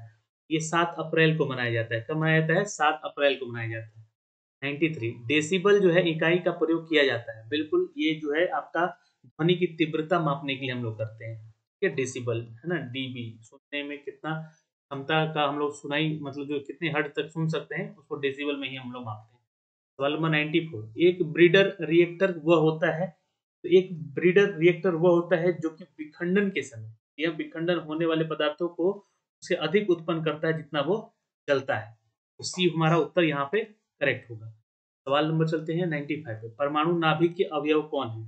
ये 7 अप्रैल को मनाया जाता है। कब मनाया जाता है? 7 अप्रैल को मनाया जाता है। 93 डेसिबल जो है इकाई का प्रयोग किया जाता है। बिल्कुल, ये जो है आपका ध्वनि की तीव्रता मापने के लिए हम लोग करते हैं। ठीक है, डेसिबल है ना, डीबी सुनने में कितना क्षमता का हम लोग सुनाई, मतलब जो कितने हर्ट्ज तक सुन सकते हैं उसको डेसिबल में ही हम लोग मापते हैं। सवाल नंबर 94 एक ब्रीडर रिएक्टर वह होता है, तो एक ब्रीडर रिएक्टर वह होता है जो कि विखंडन के समय या विखंडन होने वाले पदार्थों को उससे अधिक उत्पन्न करता है जितना वो जलता है। तो सी हमारा उत्तर यहाँ पे करेक्ट होगा। सवाल नंबर चलते हैं 95 पे। परमाणु नाभिक के अवयव कौन है?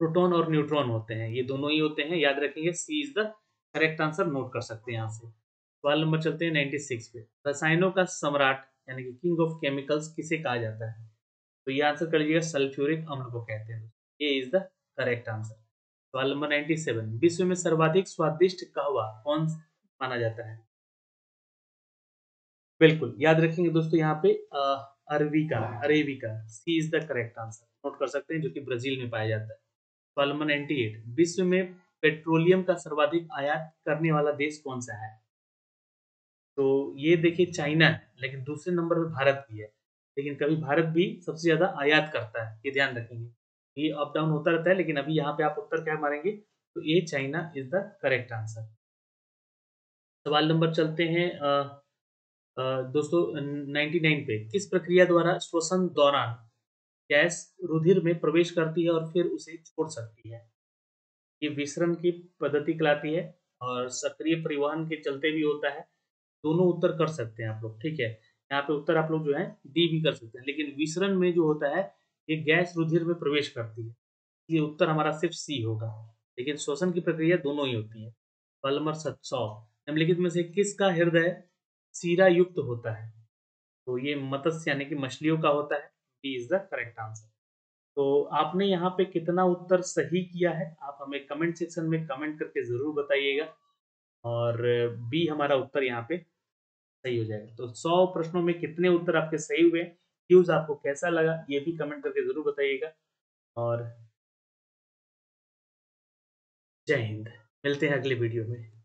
प्रोटॉन और न्यूट्रॉन होते हैं, ये दोनों ही होते हैं, याद रखेंगे। C is the correct answer, note कर सकते हैं यहाँ से। सवाल नंबर चलते हैं 96 पे। रसायनों का सम्राट यानी कि किंग ऑफ केमिकल्स किसे कहा जाता है? तो ये आंसर कर लीजिएगा, सल्फ्यूरिक अम्ल को कहते हैं। ये इज द करेक्ट आंसर। सवाल नंबर 97 विश्व में सर्वाधिक स्वादिष्ट कहवा कौन माना जाता है? बिल्कुल, याद रखेंगे दोस्तों यहाँ पे arabica, arabica, C is the correct answer, note कर सकते हैं, जो कि ब्राजील में पाया जाता है। सवाल नंबर 98 विश्व में पेट्रोलियम का सर्वाधिक आयात करने वाला देश कौन सा है? तो ये देखिए चाइना है, लेकिन दूसरे नंबर पे भारत भी है। लेकिन कभी भारत भी सबसे ज्यादा आयात करता है, ये ध्यान रखेंगे। ये अप डाउन होता रहता है, लेकिन अभी यहाँ पे आप उत्तर क्या मारेंगे? तो ये China is the correct answer. सवाल नंबर चलते हैं दोस्तों 99 पे। किस प्रक्रिया द्वारा श्वसन दौरान गैस रुधिर में प्रवेश करती है और फिर उसे छोड़ सकती है? ये विसरण की पद्धति कहलाती है और सक्रिय परिवहन के चलते भी होता है। दोनों उत्तर कर सकते हैं आप लोग, ठीक है। यहाँ पे उत्तर आप लोग जो है डी भी कर सकते हैं, लेकिन विसरण में जो होता है ये गैस रुधिर में प्रवेश करती है, ये उत्तर हमारा सिर्फ सी होगा। लेकिन श्वसन की प्रक्रिया दोनों ही होती है। सवाल नंबर 100 निम्नलिखित में से किसका हृदय सीरा युक्त होता है? तो ये मत्स्य यानी कि मछलियों का होता है। D is the correct answer. तो आपने यहाँ पे कितना उत्तर सही किया है आप हमें कमेंट सेक्शन में कमेंट करके जरूर बताइएगा, और बी हमारा उत्तर यहाँ पे सही हो जाएगा। तो 100 प्रश्नों में कितने उत्तर आपके सही हुए, क्यूज आपको कैसा लगा ये भी कमेंट करके जरूर बताइएगा। और जय हिंद, मिलते हैं अगले वीडियो में।